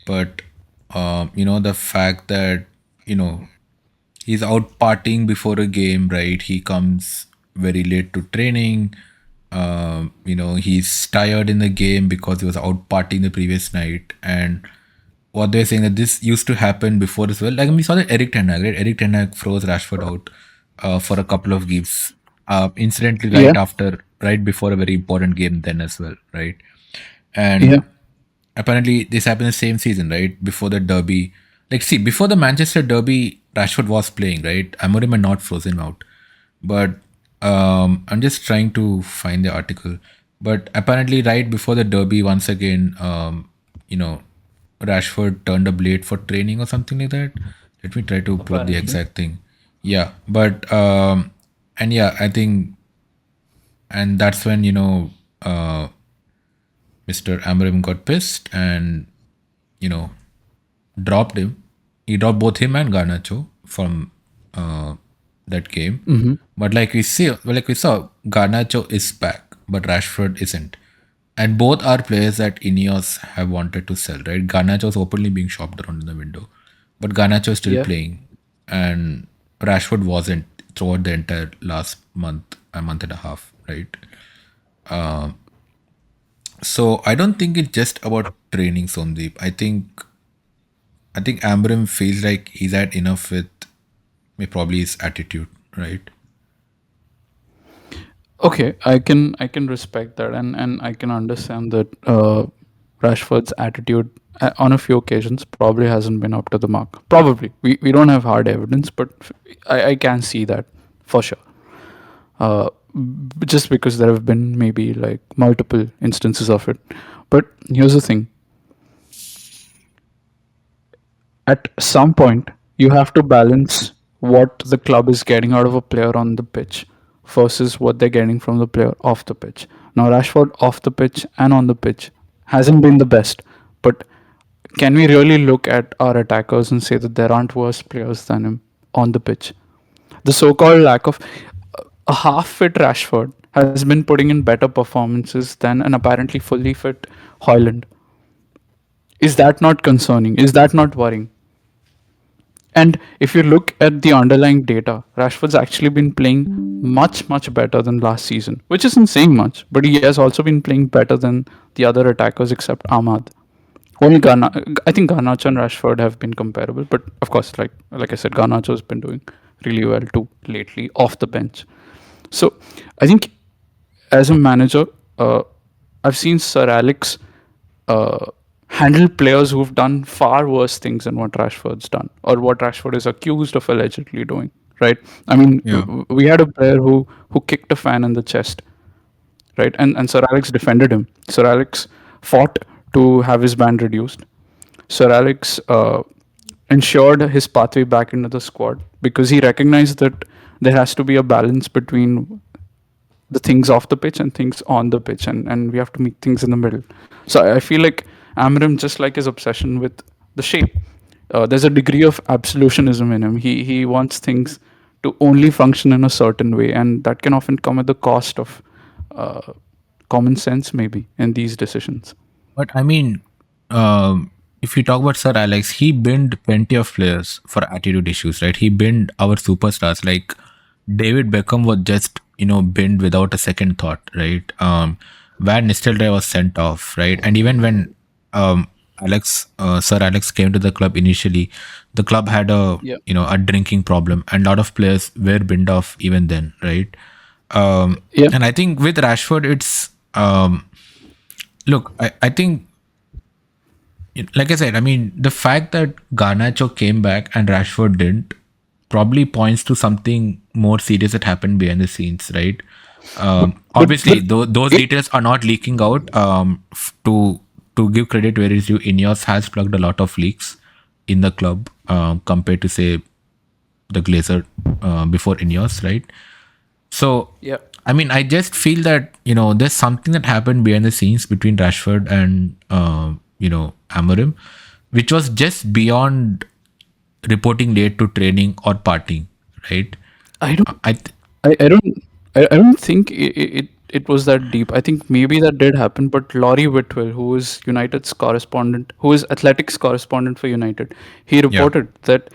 but the fact that you know he's out partying before a game, right? He comes very late to training. He's tired in the game because he was out partying the previous night. And what they're saying that this used to happen before as well. Like we saw that Eric Ten Hag, right? Eric Ten Hag froze Rashford out for a couple of games, incidentally Yeah, right before a very important game then as well, right? yeah, And apparently this happened the same season, right? Before the derby. Like, see, before the Manchester derby, Rashford was playing, right? Amorim had not frozen him out. But I'm just trying to find the article. But apparently, right before the derby, once again, Rashford turned up late for training or something like that. Let me try to pull up the apparently. exact thing. Yeah, but and yeah, I think, and that's when Mr. Amorim got pissed and you know dropped him. He dropped both him and Garnacho from that game. But like we saw, Garnacho is back, but Rashford isn't. And both are players that Ineos have wanted to sell, right? Garnacho was openly being shopped around in the window, but Garnacho is still Yeah. playing, and Rashford wasn't throughout the entire last month, a month and a half, right? So I don't think it's just about training, Somdeep. I think Amram feels like he's had enough with probably his attitude, right? Okay, I can respect that, and I can understand that Rashford's attitude on a few occasions probably hasn't been up to the mark. Probably we don't have hard evidence, but I can see that for sure. Just because there have been maybe like multiple instances of it. But here's the thing: at some point you have to balance what the club is getting out of a player on the pitch versus what they're getting from the player off the pitch. Now Rashford off the pitch and on the pitch hasn't been the best, but can we really look at our attackers and say that there aren't worse players than him on the pitch? The so-called lack of a half-fit Rashford has been putting in better performances than an apparently fully fit Hoyland. Is that not concerning? Is that not worrying? And if you look at the underlying data, Rashford's actually been playing much, much better than last season, which isn't saying much, but he has also been playing better than the other attackers except Ahmad. Only I think Garnacho and Rashford have been comparable, but of course, like I said, Garnacho has been doing really well too lately off the bench. So I think as a manager, uh, I've seen Sir Alex handle players who've done far worse things than what Rashford's done, or what Rashford is accused of allegedly doing. Right? I mean, Yeah. we had a player who kicked a fan in the chest, right? And Sir Alex defended him. Sir Alex fought to have his ban reduced. Sir Alex ensured his pathway back into the squad because he recognized that there has to be a balance between the things off the pitch and things on the pitch, and we have to meet things in the middle. So I feel like Amram, just like his obsession with the shape, there's a degree of absolutionism in him. He wants things to only function in a certain way, and that can often come at the cost of uh, common sense, maybe, in these decisions. But I mean, um, if you talk about Sir Alex, he binned plenty of players for attitude issues, right? He binned our superstars like David Beckham was just binned without a second thought, right? Van Nistelrooy was sent off, right? And even when Sir Alex came to the club initially, the club had a Yeah. a drinking problem, and a lot of players were binned off even then, right? Yeah. And I think with Rashford, it's look, I think like I said, I mean, the fact that Garnacho came back and Rashford didn't probably points to something more serious that happened behind the scenes, right? But Obviously, those it, details are not leaking out. To give credit where is due, Ineos has plugged a lot of leaks in the club compared to say the Glazer before Ineos, right? So, yeah. I mean, I just feel that there's something that happened behind the scenes between Rashford and Amorim, which was just beyond reporting late to training or partying, right? I don't. I th- I don't. I don't think it was that deep. I think maybe that did happen. But Laurie Whitwell, who is United's correspondent, who is Athletics correspondent for United, he yeah, reported that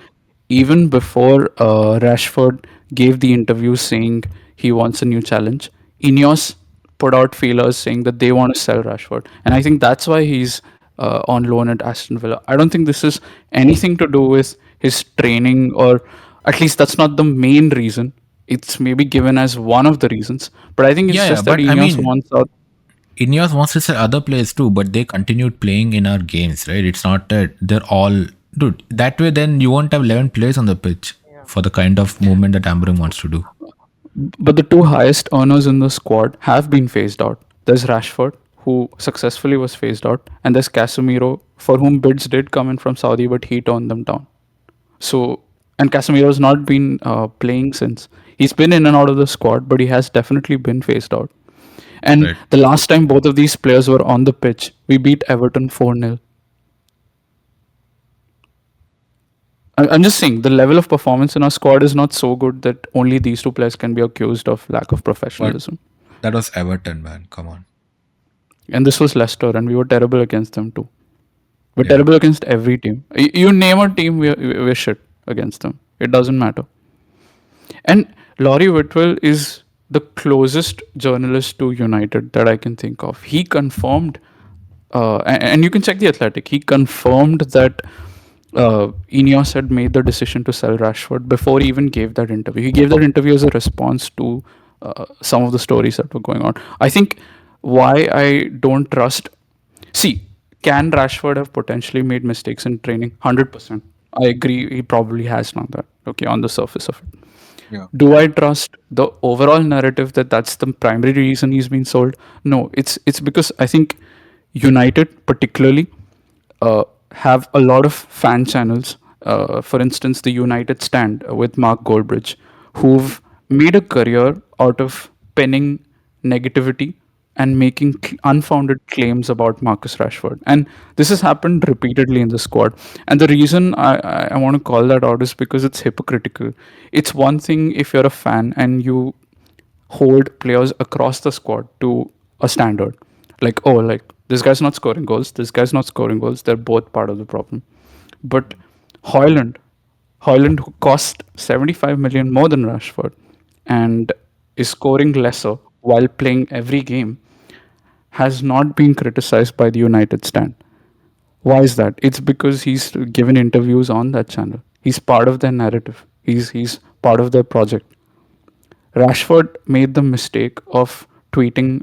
even before Rashford gave the interview saying he wants a new challenge, Ineos put out feelers saying that they want to sell Rashford, and I think that's why he's on loan at Aston Villa. I don't think this is anything to do with his training, or at least that's not the main reason. It's maybe given as one of the reasons, but I think it's yeah. just that But I Ineos mean, wants out. Ineos wants to sell other players too, but they continued playing in our games, right? It's not that they're all dude. That way, then you won't have 11 players on the pitch Yeah. for the kind of movement that Ambrim wants to do. But the two highest earners in the squad have been phased out. There's Rashford, who successfully was phased out, and there's Casemiro, for whom bids did come in from Saudi, but he turned them down. So, and Casemiro's not been playing since. He's been in and out of the squad, but he has definitely been phased out. And Right. the last time both of these players were on the pitch, we beat Everton 4-0. I'm just saying the level of performance in our squad is not so good that only these two players can be accused of lack of But professionalism. that was Everton, man. Come on. And this was Leicester, and we were terrible against them too. We're Yeah. terrible against every team. You name a team, we're shit against them. It doesn't matter. And Laurie Whitwell is the closest journalist to United that I can think of. He confirmed, and you can check the Athletic. He confirmed that Ineos had made the decision to sell Rashford before he even gave that interview. He gave that interview as a response to some of the stories that were going on. I think why I don't trust. See, can Rashford have potentially made mistakes in training? 100%. I agree. He probably has done that. Okay, on the surface of it. Yeah. Do I trust the overall narrative that that's the primary reason he's been sold? No, it's because I think United particularly have a lot of fan channels. For instance, the United Stand with Mark Goldbridge, who've made a career out of penning negativity and making unfounded claims about Marcus Rashford. And this has happened repeatedly in the squad. And the reason I want to call that out is because it's hypocritical. It's one thing if you're a fan and you hold players across the squad to a standard. Like, oh, like this guy's not scoring goals, this guy's not scoring goals, they're both part of the problem. But Hoyland, Hoyland who cost 75 million more than Rashford and is scoring lesser while playing every game, has not been criticized by the United stand. Why is that? It's because he's given interviews on that channel. He's part of their narrative. He's part of their project. Rashford made the mistake of tweeting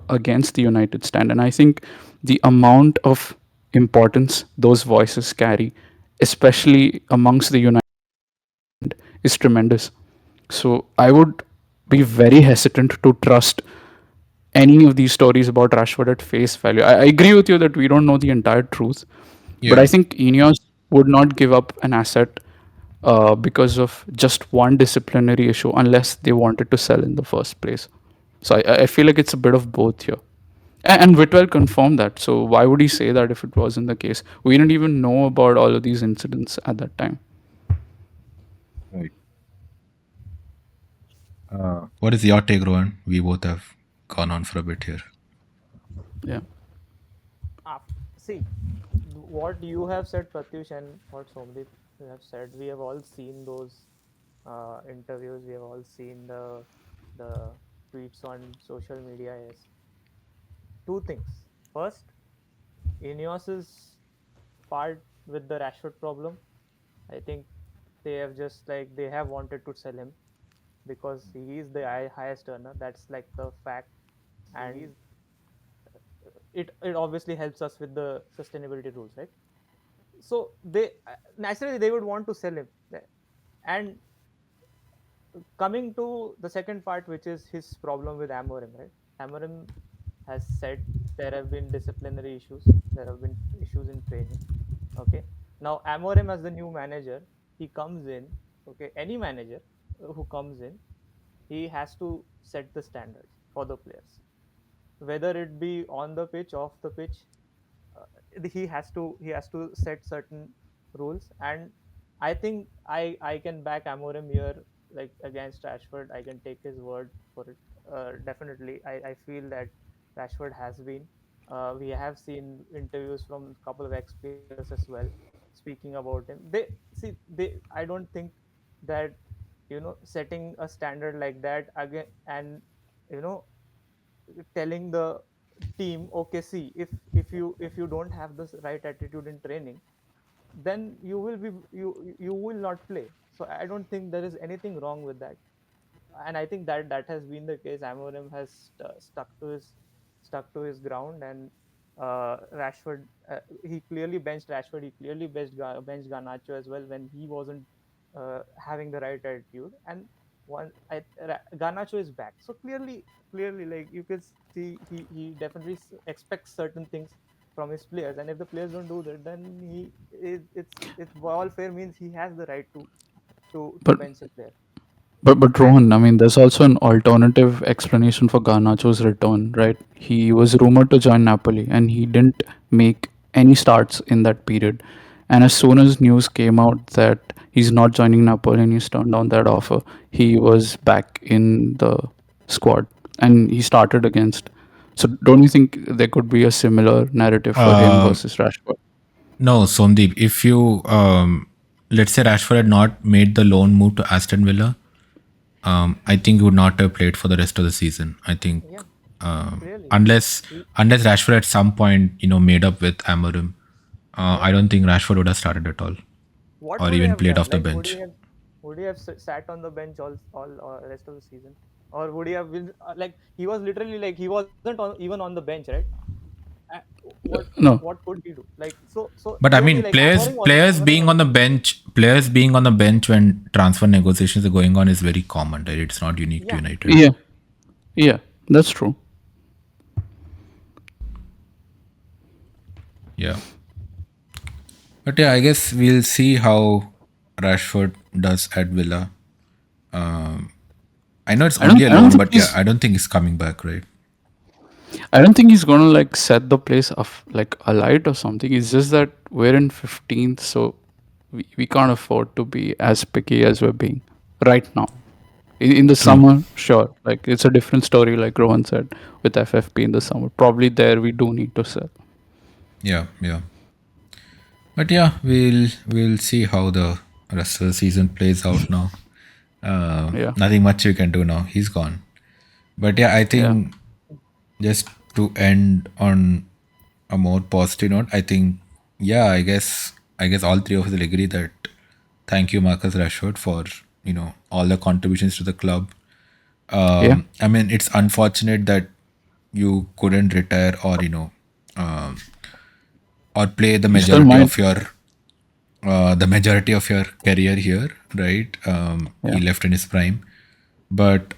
against the United stand, and I think the amount of importance those voices carry, especially amongst the United, is tremendous. So I would be very hesitant to trust any of these stories about Rashford at face value. I agree with you that we don't know the entire truth, but I Yeah. think Ineos would not give up an asset because of just one disciplinary issue unless they wanted to sell in the first place. So I feel like it's a bit of both here. And Whitwell confirmed that. So why would he say that if it wasn't the case? We didn't even know about all of these incidents at that time. Right. What is your take, Rohan? We both have gone on for a bit here. Yeah. See, what you have said, Pratyush, and what Somdeep have said, we have all seen those interviews. We have all seen the tweets on social media. Is two things. First, Ineos's part with the Rashford problem. I think they have just like they have wanted to sell him because he is the highest earner. That's like the fact, and it obviously helps us with the sustainability rules, right? So they naturally they would want to sell him. And coming to the second part, which is his problem with Amorim, right? Amorim has said there have been disciplinary issues, there have been issues in training. Okay. Now Amorim as the new manager, he comes in, okay, any manager who comes in, he has to set the standards for the players. Whether it be on the pitch, off the pitch, he has to set certain rules. And I think I can back Amorim here, like against Rashford. I can take his word for it. Definitely, I feel that Rashford has been. We have seen interviews from a couple of ex-players as well speaking about him. I don't think that setting a standard like that again and you know telling the team, okay, see, if you don't have this right attitude in training, then you will not play. So I don't think there is anything wrong with that. And I think that has been the case. Amorim has stuck to his ground. And Rashford, he clearly benched Rashford. He clearly benched Garnacho as well when he wasn't having the right attitude. And Garnacho is back, so clearly, like you can see, he definitely expects certain things from his players. And if the players don't do that, then it's by all fair means he has the right to But bench a player. but And Rohan, I mean, there's also an alternative explanation for Garnacho's return, right? He was rumored to join Napoli, and he didn't make any starts in that period. And as soon as news came out that he's not joining Napoli and he's turned down that offer, he was back in the squad and he started against. So don't you think there could be a similar narrative for him Um, versus Rashford? no, Somdeep, if you let's say Rashford had not made the loan move to Aston Villa, I think he would not have played for the rest of the season. I think yeah, um, clearly, unless he, unless Rashford at some point made up with Amorim, yeah. I don't think Rashford would have started at all What or would he even have played done? off the Like, bench. would he have sat on the bench all rest of the season, or would he have been like he was literally like he wasn't even on the bench, right? Uh, what No. what could he do? Like, so But I clearly, mean, like players players being on the bench, players being on the bench when transfer negotiations are going on is very common, right? It's not unique to yeah, United. Yeah. Yeah. That's true. Yeah. But yeah, I guess we'll see how Rashford does at Villa. Um, I know it's only a I don't loan, think but yeah, he's I don't think he's coming back, right? I don't think he's gonna like set the place of like alight or something. It's just that we're in 15th, so we can't afford to be as picky as we're being right now. In the True. summer, sure, like it's a different story, like Rohan said, with FFP in the summer. Probably there we do need to sell. Yeah, yeah. But yeah, we'll see how the rest of the season plays out now. Yeah, Nothing much we can do now. He's gone. But yeah, I yeah, think just to end on a more positive note, I think yeah, I guess all three of us will agree that thank you, Marcus Rashford, for all the contributions to the club. yeah. I mean, it's unfortunate that you couldn't retire or um, or play You still might. the majority of your career here, right? He Yeah. left in his prime, but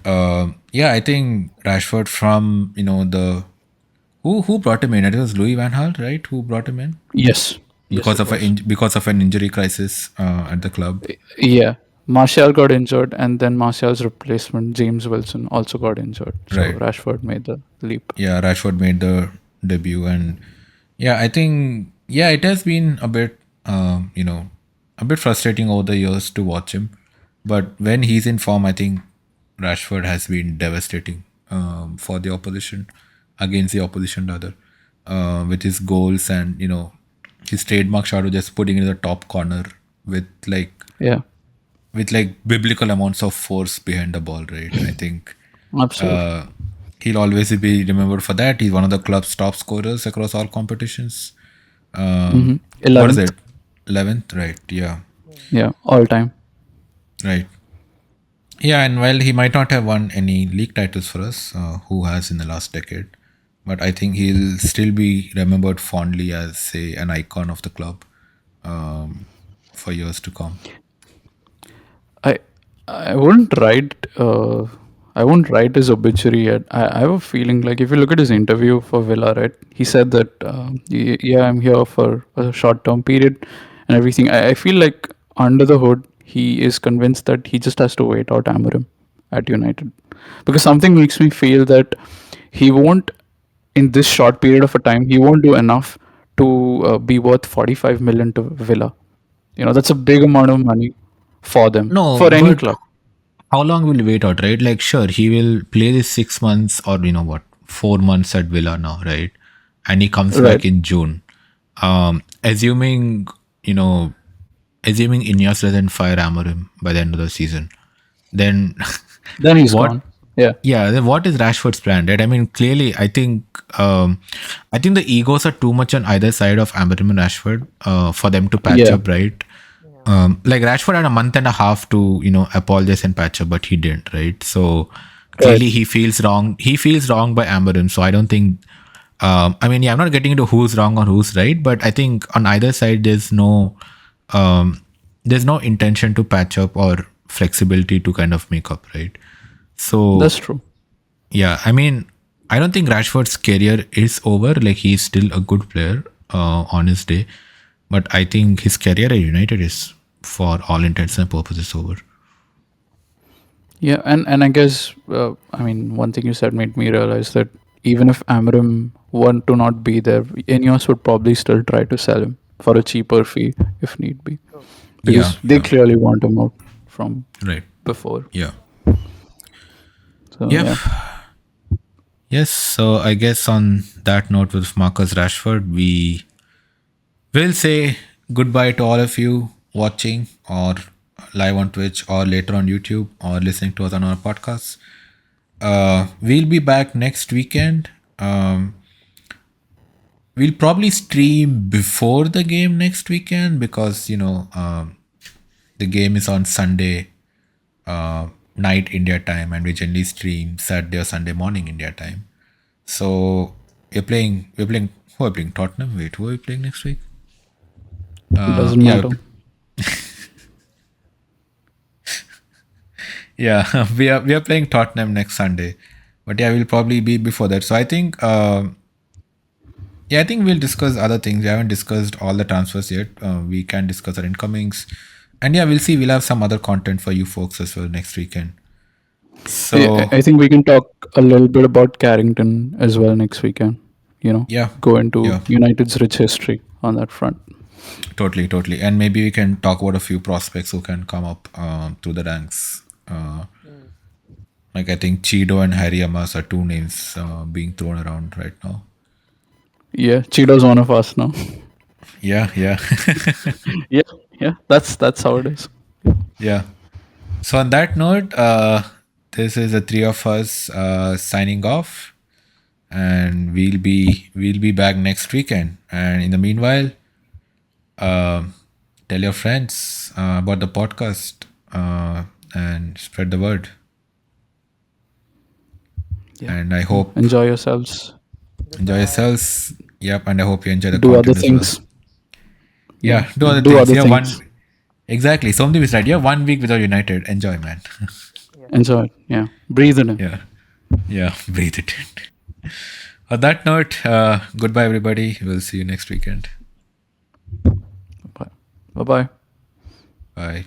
yeah, I think Rashford from the who brought him in. It was Louis Van Gaal, right? Who brought him in Yes. Yes, it was. because of an injury crisis at the club, Yeah. Martial got injured, and then Martial's replacement, James Wilson, also got injured. So right? Rashford made the leap. Yeah, Rashford made the debut, and yeah, I think yeah, it has been a bit a bit frustrating over the years to watch him, but when he's in form, I think Rashford has been devastating for the opposition, against the opposition rather, with his goals and his trademark shot of just putting it in the top corner with like Yeah, biblical amounts of force behind the ball, right? I think absolutely. uh, he'll always be remembered for that. He's one of the club's top scorers across all competitions. What is 11th. it? 11th, right? Yeah, Mm. Yeah, all time. right. Yeah, and while he might not have won any league titles for us, who has in the last decade, but I think he'll still be remembered fondly as, say, an icon of the club um, for years to come. I I wouldn't write I won't write his obituary yet. I have a feeling like if you look at his interview for Villa, right, he said that yeah, I'm here for a short term period and everything. I feel like under the hood he is convinced that he just has to wait out Amorim at United, because something makes me feel that he won't, in this short period of a time, he won't do enough to be worth 45 million to Villa. That's a big amount of money for them, No, for any but club. how long will he wait out, right? Like, sure, he will play this 6 months or 4 months at Villa now, right? And he comes Right. back in June. Assuming you know, assuming Ineos doesn't fire Amorim by the end of the season, then Then he's what? gone. Yeah. Yeah, then what is Rashford's plan, right? I mean, clearly, I think the egos are too much on either side of Amorim and Rashford for them to patch Yeah. up, right? Yeah. Like Rashford had a month and a half to apologize and patch up, but he didn't, right? So Right. clearly he feels wrong. He feels wrong by Amorim. So I don't think. I mean, yeah, I'm not getting into who's wrong or who's right, but I think on either side um, there's no intention to patch up or flexibility to kind of make up, right? So That's true. yeah, I mean, I don't think Rashford's career is over. Like he's still a good player on his day, but I think his career at United is, for all intents and purposes, over. Yeah, and I guess I mean, one thing you said made me realize that even if Amram were to not be there, Ineos would probably still try to sell him for a cheaper fee if need be, True. Yeah, because they yeah, clearly want him out from right. before. Yeah, So yep, yeah, yes. So I guess on that note, with Marcus Rashford, we will say goodbye to all of you watching or live on Twitch or later on YouTube or listening to us on our podcast. We'll be back next weekend. We'll probably stream before the game next weekend because the game is on Sunday night India time, and we generally stream Saturday or Sunday morning India time. So we're playing. Who are we playing? Tottenham. Wait, who are we playing next week? doesn't Yeah, matter. yeah, we are playing Tottenham next Sunday, but yeah, we'll probably be before that. So I think yeah, I think we'll discuss other things. We haven't discussed all the transfers yet. We can discuss our incomings. And yeah, we'll see. We'll have some other content for you folks as well next weekend. So I think we can talk a little bit about Carrington as well next weekend. yeah, Go into yeah, United's rich history on that front. totally, totally. And maybe we can talk about a few prospects who can come up through the ranks. Mm. Like I think Chido and Harry Amas are two names being thrown around right now. Yeah, Cheeto's one of us now. Yeah, yeah, Yeah, yeah, that's how it is. yeah. So on that note, this is the three of us signing off, and we'll be back next weekend. And in the meanwhile, tell your friends about the podcast and spread the word. Yeah, And I yeah. hope Enjoy yourselves. enjoy Goodbye. yourselves. Yep, and I hope you enjoy the Do other content as well. things. Yeah, Yeah, do yeah. other Do things. other Yeah, things. one exactly. Something is right. Yeah, 1 week without United. Enjoy, man. Yes. Enjoy it. Yeah, breathe it in. Yeah, yeah. Breathe it in. On that note, goodbye, everybody. We'll see you next weekend. Bye. Bye. Bye. Bye.